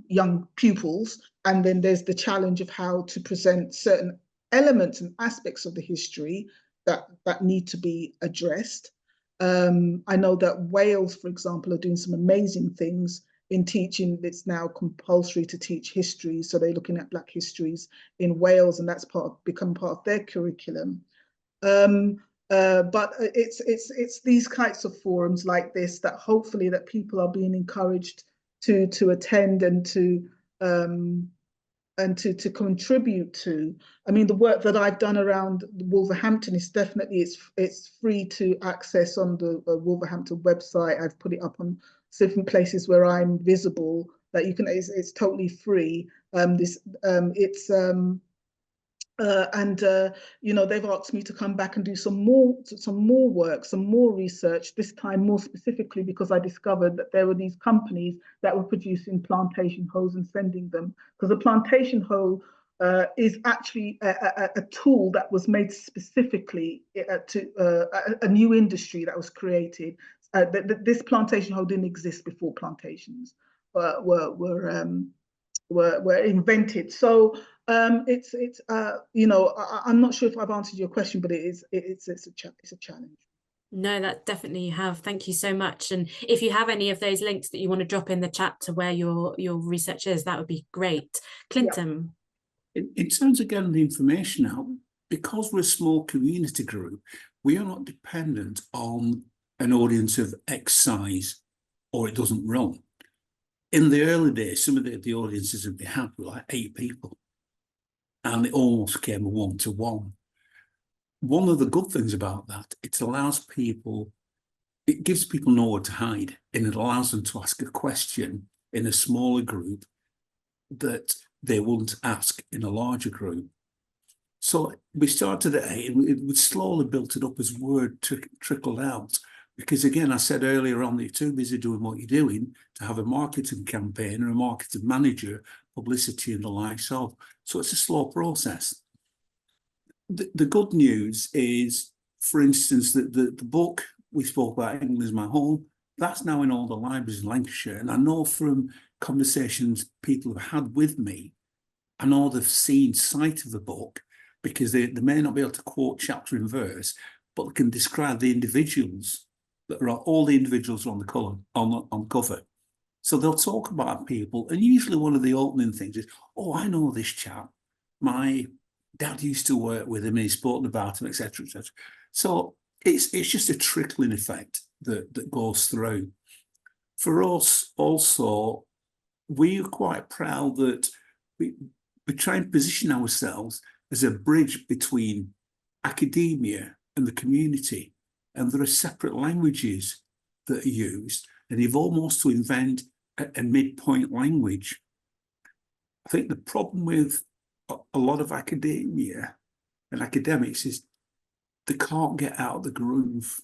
young pupils, and then there's the challenge of how to present certain elements and aspects of the history that need to be addressed. I know that Wales, for example, are doing some amazing things in teaching. It's now compulsory to teach history, so they're looking at Black histories in Wales, and that's become part of their curriculum. But it's these kinds of forums like this that hopefully that people are being encouraged to attend and to contribute to. I mean, the work that I've done around Wolverhampton is definitely, it's free to access on the Wolverhampton website. I've put it up on different places where I'm visible, that you can. It's totally free. You know, they've asked me to come back and do some more work, some more research, this time more specifically because I discovered that there were these companies that were producing plantation hoes and sending them. Because a plantation hoe is actually a tool that was made specifically to a new industry that was created. This plantation hoe didn't exist before plantations were invented. So it's you know, I'm not sure if I've answered your question, but it's a challenge. No, that definitely you have. Thank you so much. And if you have any of those links that you want to drop in the chat to where your research is, that would be great. Clinton. Yeah. In terms of getting the information out, because we're a small community group, we are not dependent on an audience of X size or it doesn't run. In the early days, some of the audiences that they had were like 8 people, and it almost became a one-to-one. One of the good things about that, it gives people nowhere to hide, and it allows them to ask a question in a smaller group that they wouldn't ask in a larger group. So we started at 8, and we slowly built it up as word trickled out. Because again, I said earlier on that you're too busy doing what you're doing to have a marketing campaign or a marketing manager, publicity and the likes of. So it's a slow process. The good news is, for instance, that the book we spoke about, England is My Home, that's now in all the libraries in Lancashire. And I know from conversations people have had with me, I know they've seen sight of the book because they may not be able to quote chapter and verse, but they can describe the individuals. All the individuals are on the color on cover, so they'll talk about people, and usually one of the opening things is, "Oh, I know this chap. My dad used to work with him, and he's spoken about him, etc., etc." So it's just a trickling effect that goes through. For us, also, we are quite proud that we try and position ourselves as a bridge between academia and the community. And there are separate languages that are used, and you've almost to invent a midpoint language. I think the problem with a lot of academia and academics is they can't get out of the groove.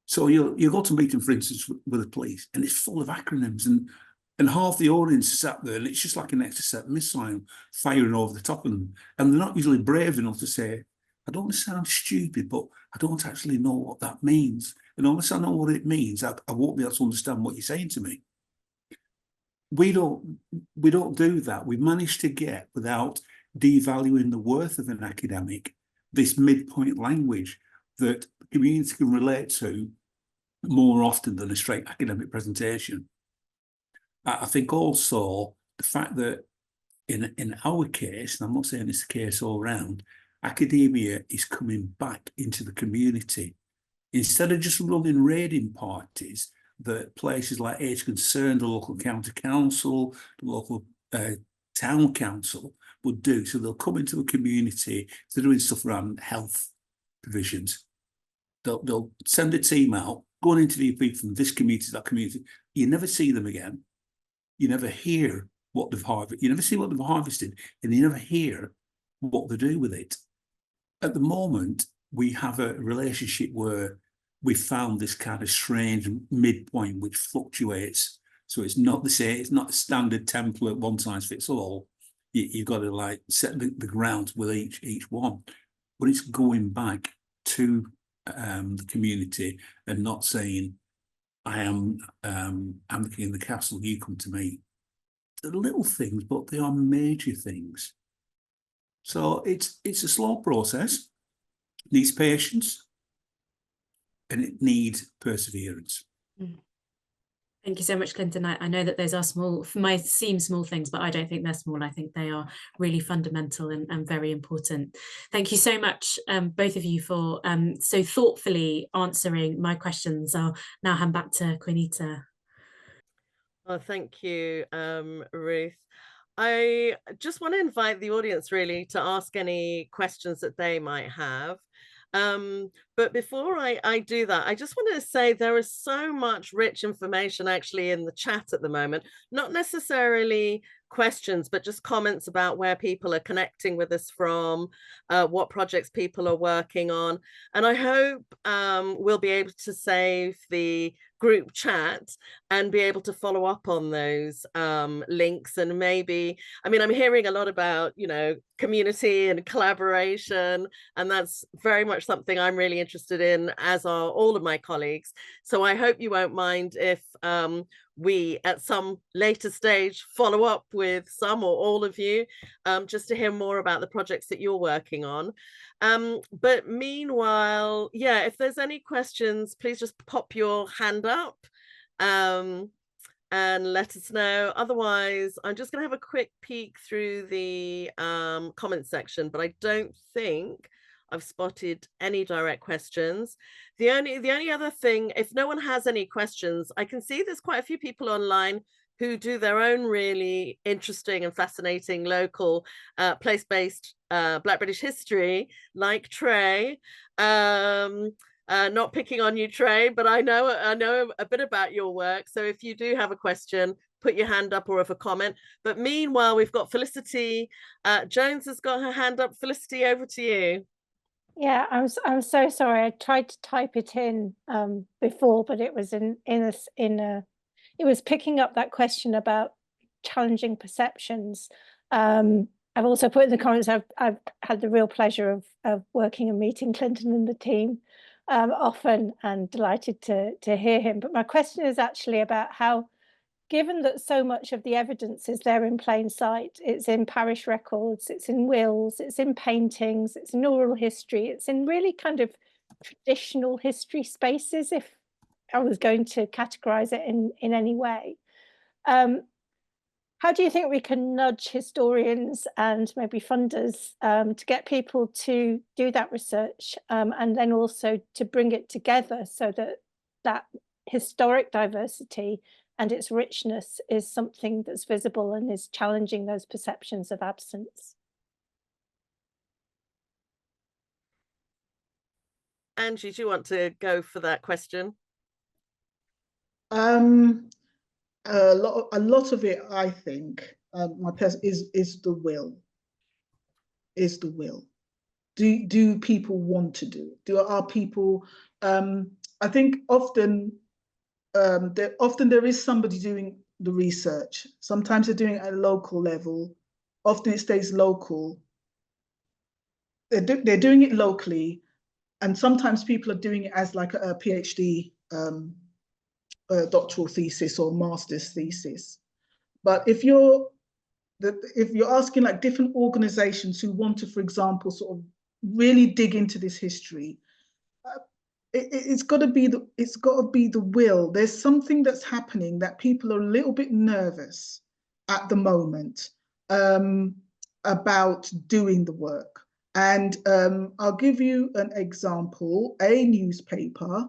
So you go to a meeting, for instance, with the police, and it's full of acronyms, and half the audience is sat there, and it's just like an exocet missile firing over the top of them. And they're not usually brave enough to say, "I don't want to sound stupid, but I don't actually know what that means. And unless I know what it means, I won't be able to understand what you're saying to me." We don't do that. We managed to get, without devaluing the worth of an academic, this midpoint language that the community can relate to more often than a straight academic presentation. I think also the fact that in our case, and I'm not saying it's the case all around, academia is coming back into the community. Instead of just running raiding parties that places like Age Concern, the local county council, the local town council would do. So they'll come into a community, they're doing stuff around health provisions. They'll send a team out, go and interview people from this community to that community. You never see them again. You never hear what they've harvested. You never see what they've harvested, and you never hear what they do with it. At the moment, we have a relationship where we found this kind of strange midpoint which fluctuates. So it's not the same, it's not a standard template, one size fits all. You've got to like set the ground with each one, but it's going back to the community and not saying, I am the king of the castle, you come to me. They're little things, but they are major things. So it's a slow process, it needs patience, and it needs perseverance. Thank you so much, Clinton. I know that those are small, might seem small things, but I don't think they're small. I think they are really fundamental and very important. Thank you so much, both of you, for so thoughtfully answering my questions. I'll now hand back to Quinita. Oh, thank you, Ruth. I just want to invite the audience really to ask any questions that they might have. But before I do that, I just want to say there is so much rich information actually in the chat at the moment, not necessarily questions, but just comments about where people are connecting with us from, what projects people are working on. And I hope we'll be able to save the group chat and be able to follow up on those links. And maybe, I mean, I'm hearing a lot about, you know, community and collaboration, and that's very much something I'm really interested in, as are all of my colleagues. So I hope you won't mind if we at some later stage follow up with some or all of you, just to hear more about the projects that you're working on. But meanwhile, yeah, if there's any questions, please just pop your hand up and let us know. Otherwise, I'm just going to have a quick peek through the comment section, but I don't think I've spotted any direct questions. The only other thing, if no one has any questions, I can see there's quite a few people online who do their own really interesting and fascinating local place-based Black British history, like Trey. Not picking on you, Trey, but I know a bit about your work. So if you do have a question, put your hand up or have a comment. But meanwhile, we've got Felicity Jones has got her hand up. Felicity, over to you. Yeah, I'm so sorry. I tried to type it in before, but it was it was picking up that question about challenging perceptions. I've also put in the comments, I've had the real pleasure of working and meeting Clinton and the team often, and delighted to hear him. But my question is actually about how, given that so much of the evidence is there in plain sight, it's in parish records, it's in wills, it's in paintings, it's in oral history, it's in really kind of traditional history spaces, if I was going to categorize it in any way. How do you think we can nudge historians and maybe funders to get people to do that research, and then also to bring it together so that that historic diversity and its richness is something that's visible and is challenging those perceptions of absence? Angie, do you want to go for that question? A lot of it, I think, my person is the will. Is the will. Do people want to do it? Are people? I think often there is somebody doing the research. Sometimes they're doing it at a local level. Often it stays local. They're doing it locally, and sometimes people are doing it as like a PhD. Doctoral thesis or master's thesis. But if you're asking like different organizations who want to, for example, sort of really dig into this history, it's got to be the will. There's something that's happening that people are a little bit nervous at the moment about doing the work. And I'll give you an example. A newspaper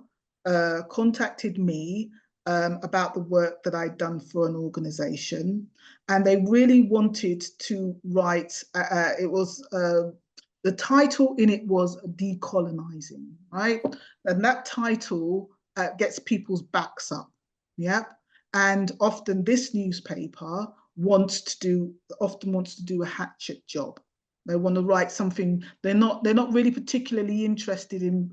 contacted me about the work that I'd done for an organization, and they really wanted to write, it was, the title in it was Decolonizing, right? And that title gets people's backs up, yeah? And often this newspaper wants to do a hatchet job. They want to write something, they're not really particularly interested in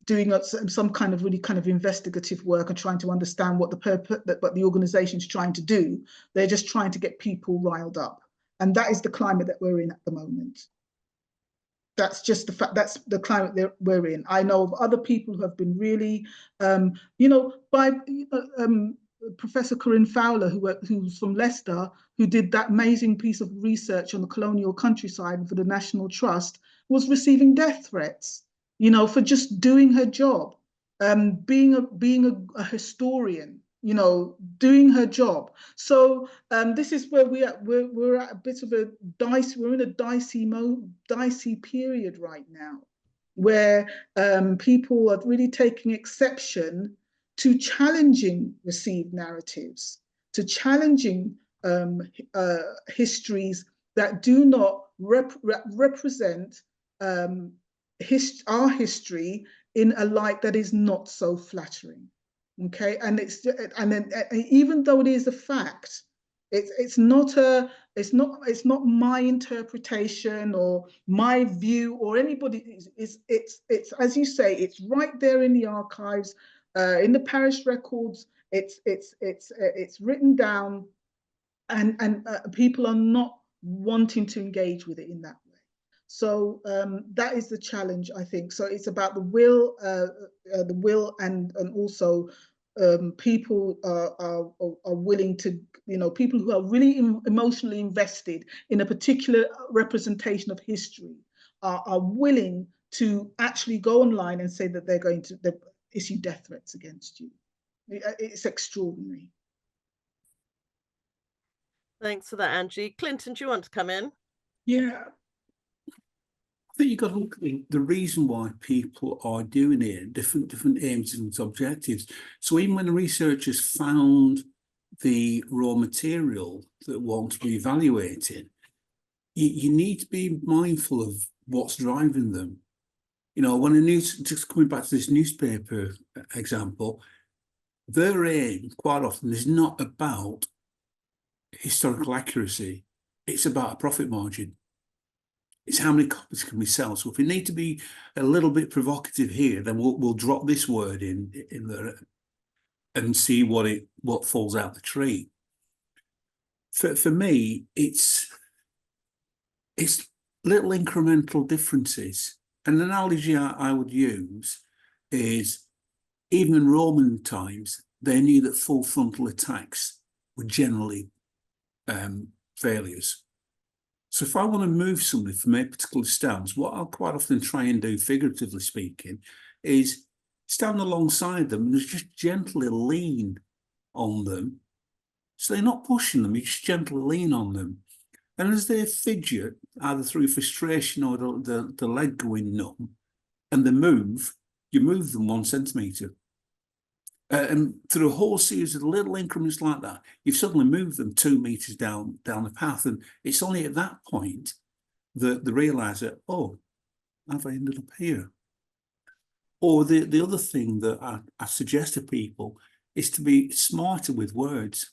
doing some kind of really kind of investigative work and trying to understand what the organization is trying to do. They're just trying to get people riled up. And that is the climate that we're in at the moment. That's just the fact, that's the climate that we're in. I know of other people who have been really, Professor Corinne Fowler, who's from Leicester, who did that amazing piece of research on the colonial countryside for the National Trust, was receiving death threats, for just doing her job, being a historian, doing her job. So this is where we're at a bit of a we're in a dicey period right now, where people are really taking exception to challenging received narratives, to challenging histories that do not represent our history in a light that is not so flattering. Okay, and then even though it is a fact, It's not my interpretation or my view or anybody. It's as you say, it's right there in the archives, in the parish records. It's written down, and people are not wanting to engage with it in that way. So that is the challenge, I think. So it's about the will, and also people are willing to, people who are really emotionally invested in a particular representation of history are willing to actually go online and say that they're going to issue death threats against you. It's extraordinary. Thanks for that, Angie. Clinton, do you want to come in? Yeah. I think you've got to look at the reason why people are doing it, different aims and objectives. So even when the researchers found the raw material that want to be evaluated, you need to be mindful of what's driving them. When just coming back to this newspaper example, their aim quite often is not about historical accuracy, it's about a profit margin. It's how many copies can we sell. So if we need to be a little bit provocative here, then we'll drop this word in there and see what falls out the tree. For me, it's little incremental differences. An analogy I would use is, even in Roman times, they knew that full frontal attacks were generally failures. So if I want to move somebody from a particular stance, what I'll quite often try and do, figuratively speaking, is stand alongside them and just gently lean on them. So they're not pushing them, you just gently lean on them. And as they fidget, either through frustration or the leg going numb, and they move, you move them 1 centimetre. And through a whole series of little increments like that, you've suddenly moved them 2 meters down the path. And it's only at that point that they realise that, oh, have I ended up here? Or the other thing that I suggest to people is to be smarter with words.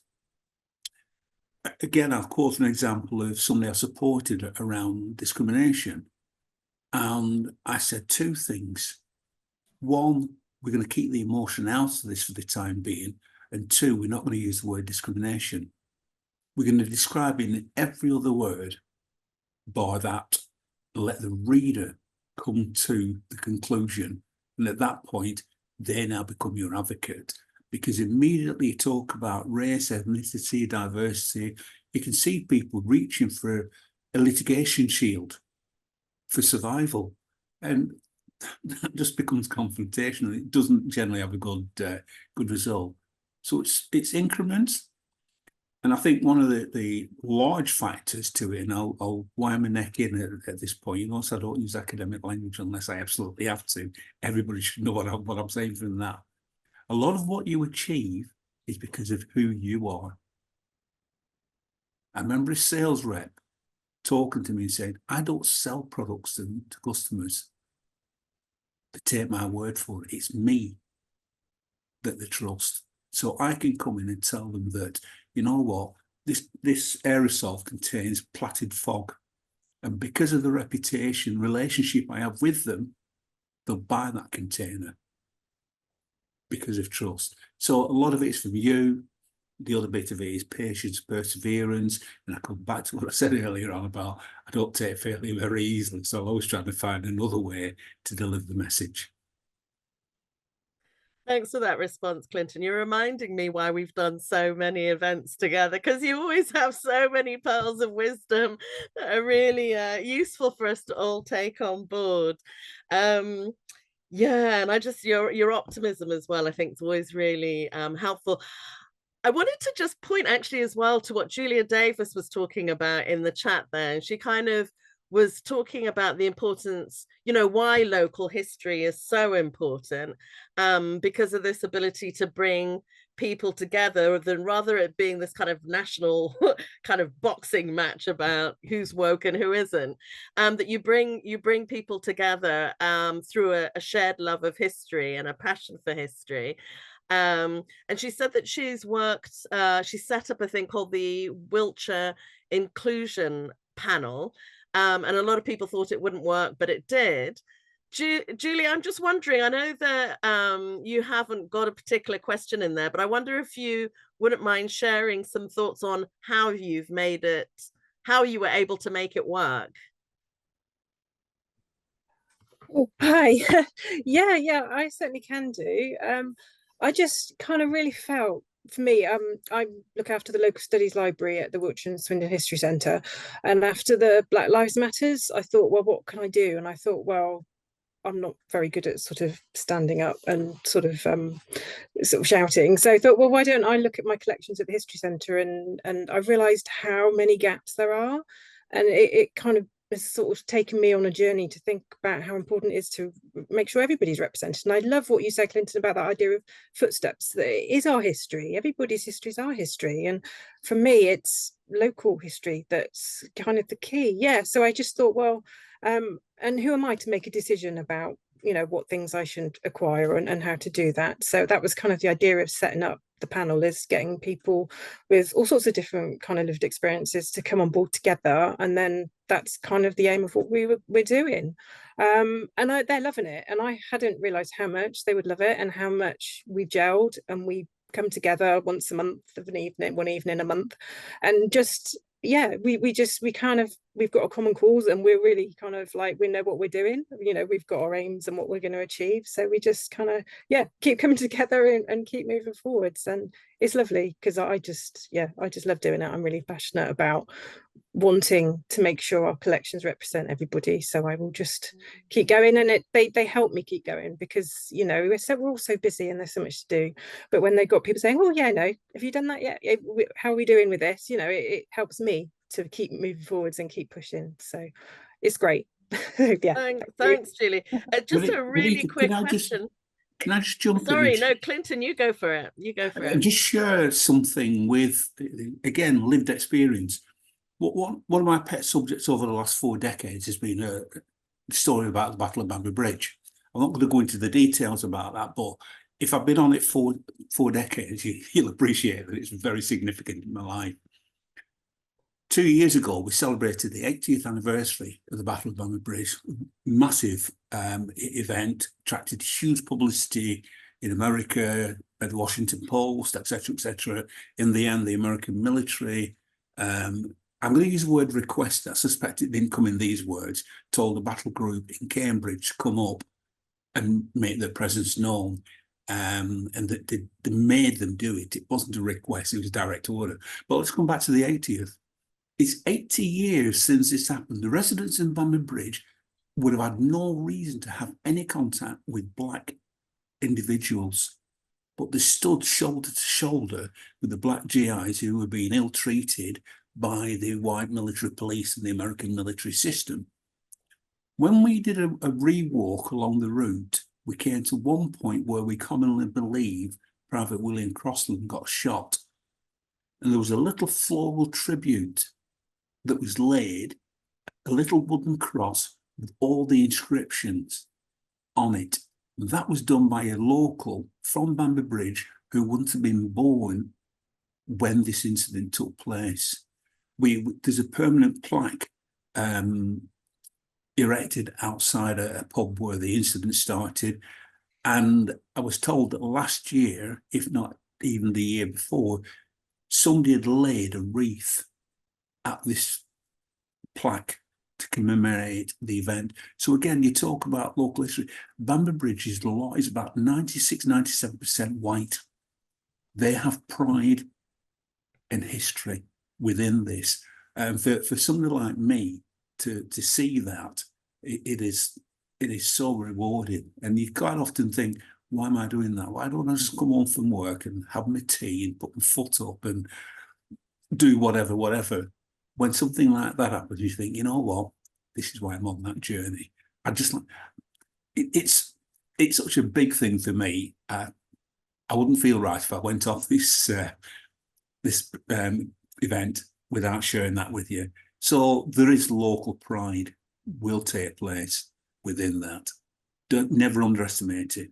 Again, I'll quote an example of somebody I supported around discrimination. And I said 2 things. 1, we're going to keep the emotion out of this for the time being. And 2, we're not going to use the word discrimination. We're going to describe in every other word by that, let the reader come to the conclusion. And at that point, they now become your advocate. Because immediately you talk about race, ethnicity, diversity, you can see people reaching for a litigation shield for survival. And that just becomes confrontational. It doesn't generally have a good result. So it's increments. And I think one of the large factors to it, and I'll wind my neck in at this point, I don't use academic language unless I absolutely have to. Everybody should know what I'm saying from that. A lot of what you achieve is because of who you are. I remember a sales rep talking to me and saying, I don't sell products to customers. They take my word for it. It's me that they trust. So I can come in and tell them that, you know what, this aerosol contains platted fog. And because of the reputation, relationship I have with them, they'll buy that container because of trust. So a lot of it is from you. The other bit of it is patience, perseverance. And I come back to what I said earlier on about I don't take failure very easily. So I'm always trying to find another way to deliver the message. Thanks for that response, Clinton. You're reminding me why we've done so many events together, because you always have so many pearls of wisdom that are really useful for us to all take on board. Yeah, and I just your optimism as well, I think, is always really helpful. I wanted to just point actually as well to what Julia Davis was talking about in the chat there. And she kind of was talking about the importance, why local history is so important, because of this ability to bring people together, than rather it being this kind of national kind of boxing match about who's woke and who isn't, that you bring people together through a shared love of history and a passion for history. And she said that she's worked, she set up a thing called the Wiltshire Inclusion Panel. And a lot of people thought it wouldn't work, but it did. Julie, I'm just wondering, I know that you haven't got a particular question in there, but I wonder if you wouldn't mind sharing some thoughts on how you've made it, how you were able to make it work. Oh, hi. yeah, I certainly can do. I just kind of really felt, for me, I look after the local studies library at the Wiltshire and Swindon History Centre, and after the Black Lives Matters, I thought, well, what can I do? And I thought, well, I'm not very good at sort of standing up and sort of shouting. So I thought, well, why don't I look at my collections at the History Centre? And I realised how many gaps there are, and it kind of has sort of taken me on a journey to think about how important it is to make sure everybody's represented. And I love what you say, Clinton, about that idea of footsteps. That it is our history. Everybody's history is our history. And for me, it's local history that's kind of the key. Yeah. So I just thought, well, and who am I to make a decision about, you know, what things I should acquire and how to do that? So that was kind of the idea of setting up the panel, is getting people with all sorts of different kind of lived experiences to come on board together, and then that's kind of the aim of what we're doing. And they're loving it, and I hadn't realised how much they would love it and how much we gelled, and we come together once a month, one evening a month, and just yeah, we've got a common cause, and we're really kind of like, we know what we're doing, you know, we've got our aims and what we're going to achieve, so we just kind of keep coming together and keep moving forwards. And it's lovely because I just love doing it. I'm really passionate about wanting to make sure our collections represent everybody, so I will just keep going. And they help me keep going, because, you know, we're all so busy and there's so much to do, but when they got people saying, oh yeah, no, have you done that yet, how are we doing with this, you know, it helps me to keep moving forwards and keep pushing, so it's great. Yeah, thanks Julie. Just a really quick question. Can I just jump in? Sorry, no, Clinton, you go for it. And just share something with, again, lived experience. One of my pet subjects over the last 4 decades has been a story about the Battle of Banbury Bridge. I'm not going to go into the details about that, but if I've been on it for 4 decades, you'll appreciate that it's very significant in my life. 2 years ago, we celebrated the 80th anniversary of the Battle of Banbury Bridge. Massive event, attracted huge publicity in America, at the Washington Post, etc. In the end, the American military, I'm going to use the word request. I suspect it didn't come in these words, told the battle group in Cambridge to come up and make their presence known. And that they made them do it. It wasn't a request, it was a direct order. But let's come back to the 80th. It's 80 years since this happened. The residents in Banbury Bridge would have had no reason to have any contact with black individuals, but they stood shoulder to shoulder with the black GIs who were being ill-treated by the white military police and the American military system. When we did a rewalk along the route, we came to one point where we commonly believe Private William Crossland got shot. And there was a little floral tribute that was laid, a little wooden cross with all the inscriptions on it. That was done by a local from Banbury Bridge who wouldn't have been born when this incident took place. There's a permanent plaque erected outside a pub where the incident started. And I was told that last year, if not even the year before, somebody had laid a wreath at this plaque to commemorate the event. So again, you talk about local history. Banbury Bridge is about 96-97% white. They have pride and history within this. And for somebody like me to see that, it is so rewarding. And you quite often think, why am I doing that? Why don't I just come home from work and have my tea and put my foot up and do whatever. When something like that happens, you think, you know what, this is why I'm on that journey. I just like it's such a big thing for me. I wouldn't feel right if I went off this event without sharing that with you. So there is local pride will take place within that. Never underestimate it.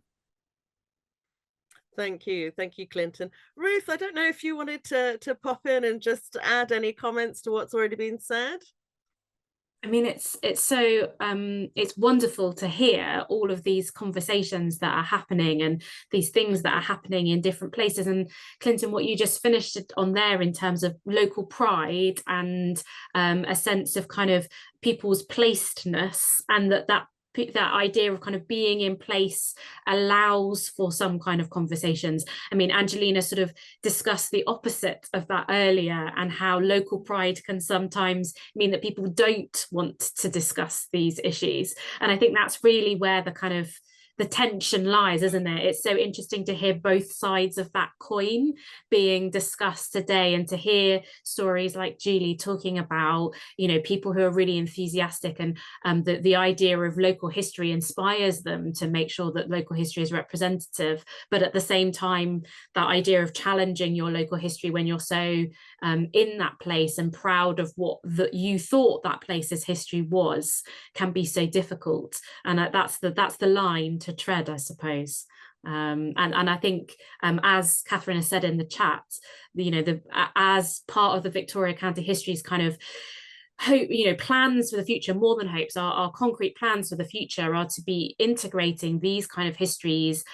Thank you, Clinton. Ruth, I don't know if you wanted to pop in and just add any comments to what's already been said. I mean, it's so it's wonderful to hear all of these conversations that are happening and these things that are happening in different places. And Clinton, what you just finished on there in terms of local pride and a sense of kind of people's placedness, and that idea of kind of being in place allows for some kind of conversations. I mean, Angelina sort of discussed the opposite of that earlier, and how local pride can sometimes mean that people don't want to discuss these issues. And I think that's really where the kind of the tension lies, isn't it? It's so interesting to hear both sides of that coin being discussed today, and to hear stories like Julie talking about, you know, people who are really enthusiastic, and the idea of local history inspires them to make sure that local history is representative. But at the same time, that idea of challenging your local history when you're so in that place and proud of what you thought that place's history was, can be so difficult. And that's the line to tread, I suppose. And I think, as Catherine has said in the chat, you know, as part of the Victoria County History's kind of hope, you know, plans for the future, more than hopes, our concrete plans for the future are to be integrating these kind of histories,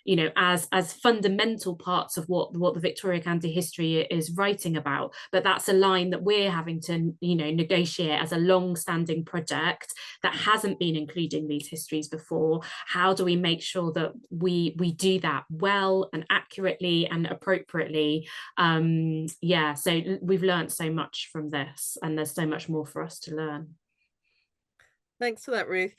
you know, as fundamental parts of what the Victoria County History is writing about. But that's a line that we're having to, you know, negotiate as a long-standing project that hasn't been including these histories before. How do we make sure that we do that well and accurately and appropriately? Yeah, so we've learned so much from this, and there's so much more for us to learn. Thanks for that, Ruth.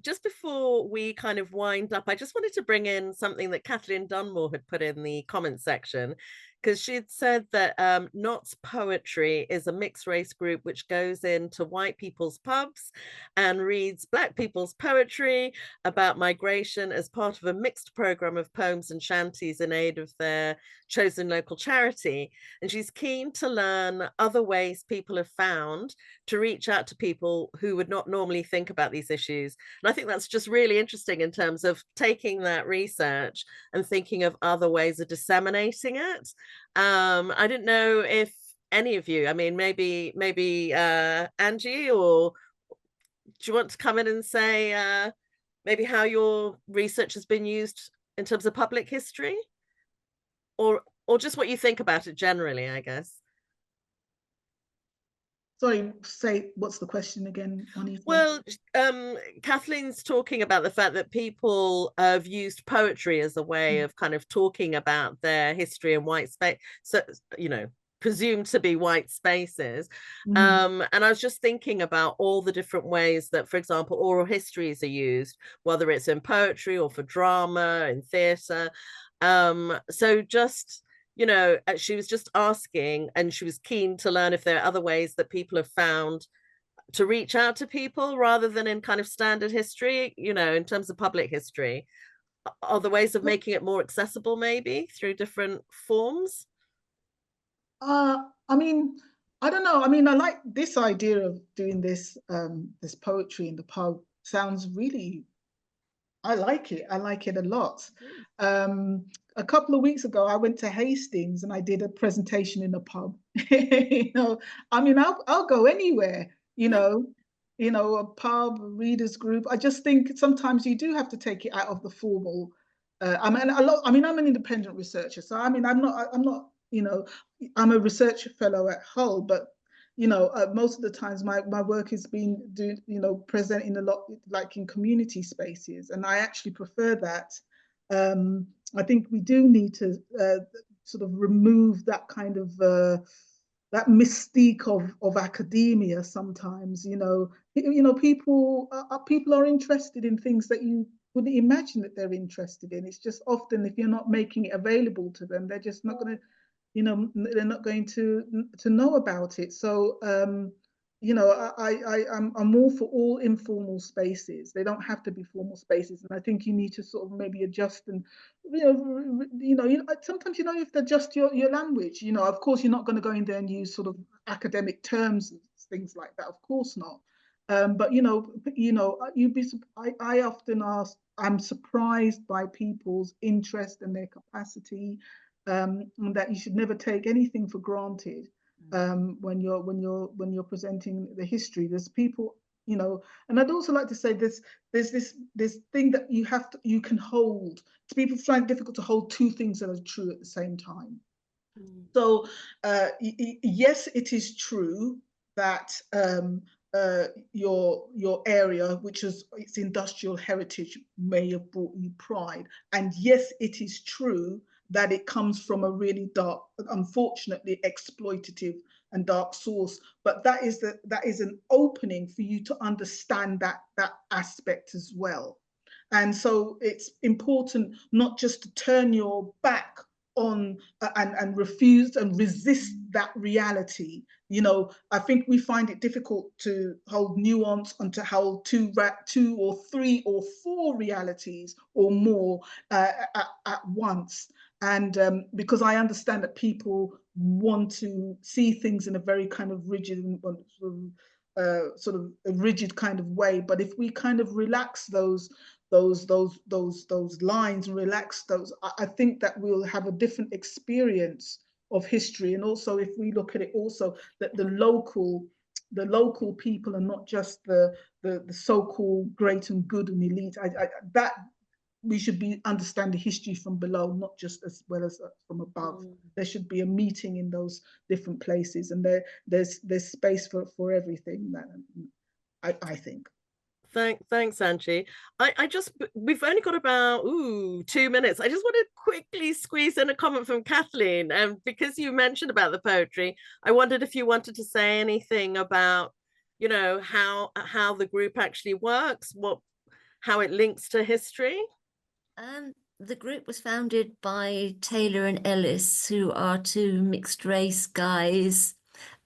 Just before we kind of wind up, I just wanted to bring in something that Kathleen Dunmore had put in the comments section, because she'd said that Knott's Poetry is a mixed race group which goes into white people's pubs and reads Black people's poetry about migration as part of a mixed program of poems and shanties in aid of their chosen local charity. And she's keen to learn other ways people have found to reach out to people who would not normally think about these issues. And I think that's just really interesting in terms of taking that research and thinking of other ways of disseminating it. I didn't know if any of you, I mean, maybe Angie, or do you want to come in and say maybe how your research has been used in terms of public history, or just what you think about it generally, I guess? Sorry, say, what's the question again, Juanita? Well, Kathleen's talking about the fact that people have used poetry as a way of kind of talking about their history in white space, so, you know, presumed to be white spaces. And I was just thinking about all the different ways that, for example, oral histories are used, whether it's in poetry or for drama, in theatre. So just, you know, she was just asking, and she was keen to learn if there are other ways that people have found to reach out to people rather than in kind of standard history, you know, in terms of public history. Are there ways of making it more accessible, maybe through different forms? I mean, I don't know. I mean, I like this idea of doing this this poetry in the pub. Sounds really, I like it. I like it a lot. A couple of weeks ago, I went to Hastings and I did a presentation in a pub. You know, I mean, I'll go anywhere. You know, a pub, a readers group. I just think sometimes you do have to take it out of the formal. I mean, I'm an independent researcher, so I mean, I'm not. You know, I'm a research fellow at Hull, but you know, most of the times my work has been presenting a lot like in community spaces, and I actually prefer that. I think we do need to sort of remove that kind of that mystique of academia sometimes. You know, people are interested in things that you wouldn't imagine that they're interested in. It's just often if you're not making it available to them, they're just not going to, you know, they're not going to know about it. So you know, I'm all for all informal spaces. They don't have to be formal spaces, and I think you need to sort of maybe adjust and you know sometimes you have to adjust your language. You know, of course you're not going to go in there and use sort of academic terms and things like that. Of course not. But I often ask, I'm surprised by people's interest and their capacity, and that you should never take anything for granted when you're presenting the history. There's people, and I'd also like to say there's this thing that you can hold. People find it difficult to hold two things that are true at the same time. So yes, it is true that your area, which is its industrial heritage, may have brought you pride, and yes, it is true that it comes from a really dark, unfortunately exploitative and dark source. But that is an opening for you to understand that aspect as well. And so it's important not just to turn your back on and refuse and resist that reality. I think we find it difficult to hold nuance and to hold two or three or four realities or more at once. And because I understand that people want to see things in a very kind of rigid and sort of a rigid kind of way, but if we kind of relax those lines and relax those, I think that we'll have a different experience of history. And also, if we look at it also, that the local people are not just the so-called great and good and elite. That we should be understanding history from below, not just as well as from above. There should be a meeting in those different places, and there's space for everything. That I think. Thanks, Angie. We've only got about 2 minutes. I just want to quickly squeeze in a comment from Kathleen, and because you mentioned about the poetry, I wondered if you wanted to say anything about, how the group actually works, how it links to history. The group was founded by Taylor and Ellis, who are two mixed race guys.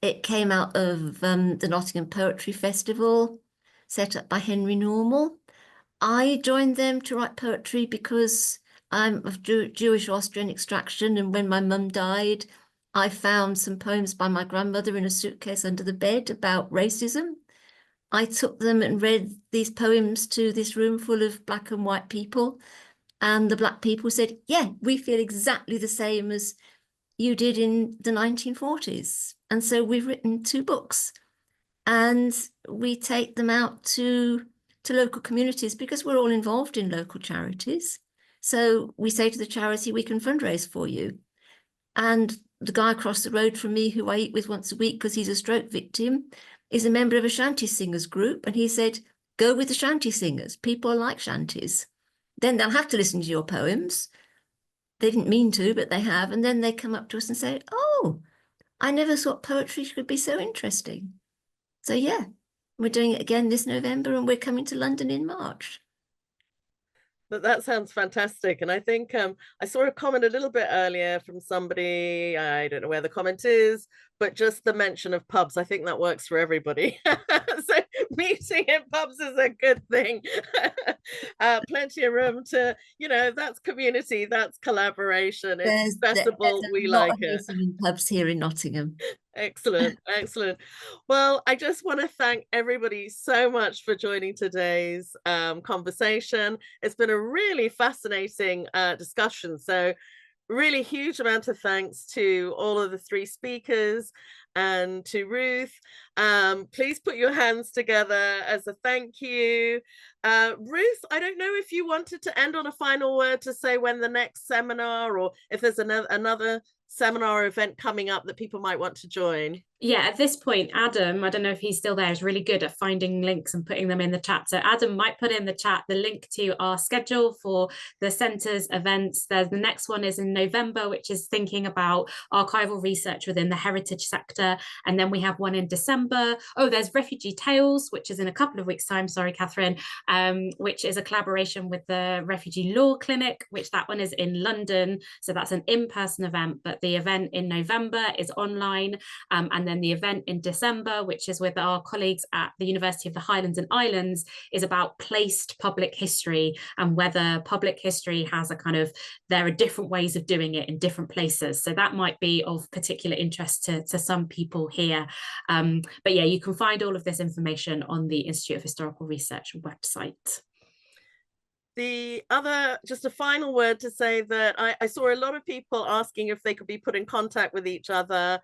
It came out of the Nottingham Poetry Festival, set up by Henry Normal. I joined them to write poetry because I'm of Jewish Austrian extraction, and when my mum died, I found some poems by my grandmother in a suitcase under the bed about racism. I took them and read these poems to this room full of black and white people, and the black people said, yeah, we feel exactly the same as you did in the 1940s. And so we've written 2 books. And we take them out to local communities because we're all involved in local charities. So we say to the charity, we can fundraise for you. And the guy across the road from me, who I eat with once a week because he's a stroke victim, is a member of a shanty singers group. And he said, go with the shanty singers. People like shanties. Then they'll have to listen to your poems. They didn't mean to, but they have. And then they come up to us and say, oh, I never thought poetry could be so interesting. So yeah, we're doing it again this November, and we're coming to London in March. That sounds fantastic. And I think I saw a comment a little bit earlier from somebody, I don't know where the comment is, but just the mention of pubs, I think that works for everybody. So meeting in pubs is a good thing. Plenty of room to, that's community, that's collaboration, it's accessible, we like it. In pubs here in Nottingham. Excellent. Well, I just want to thank everybody so much for joining today's conversation. It's been a really fascinating discussion. So really huge amount of thanks to all of the 3 speakers and to Ruth. Please put your hands together as a thank you. Ruth, I don't know if you wanted to end on a final word to say when the next seminar, or if there's another seminar event coming up that people might want to join. Yeah, at this point, Adam, I don't know if he's still there, is really good at finding links and putting them in the chat. So Adam might put in the chat the link to our schedule for the centre's events. The next one is in November, which is thinking about archival research within the heritage sector. And then we have one in December. Oh, there's Refugee Tales, which is in a couple of weeks' time. Sorry, Catherine, which is a collaboration with the Refugee Law Clinic, which that one is in London. So that's an in-person event, but the event in November is online. And And then the event in December, which is with our colleagues at the University of the Highlands and Islands, is about placed public history and whether public history has a kind of, there are different ways of doing it in different places. So that might be of particular interest to some people here. But yeah, you can find all of this information on the Institute of Historical Research website. The other, just a final word to say that I saw a lot of people asking if they could be put in contact with each other.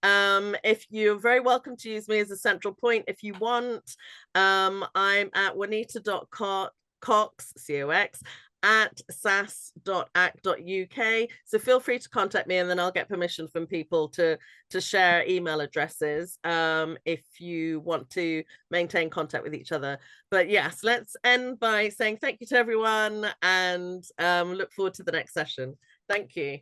If you're very welcome to use me as a central point if you want. I'm at juanita.cox, C-O-X, at sas.ac.uk. So feel free to contact me, and then I'll get permission from people to share email addresses if you want to maintain contact with each other. But yes, let's end by saying thank you to everyone, and look forward to the next session. Thank you.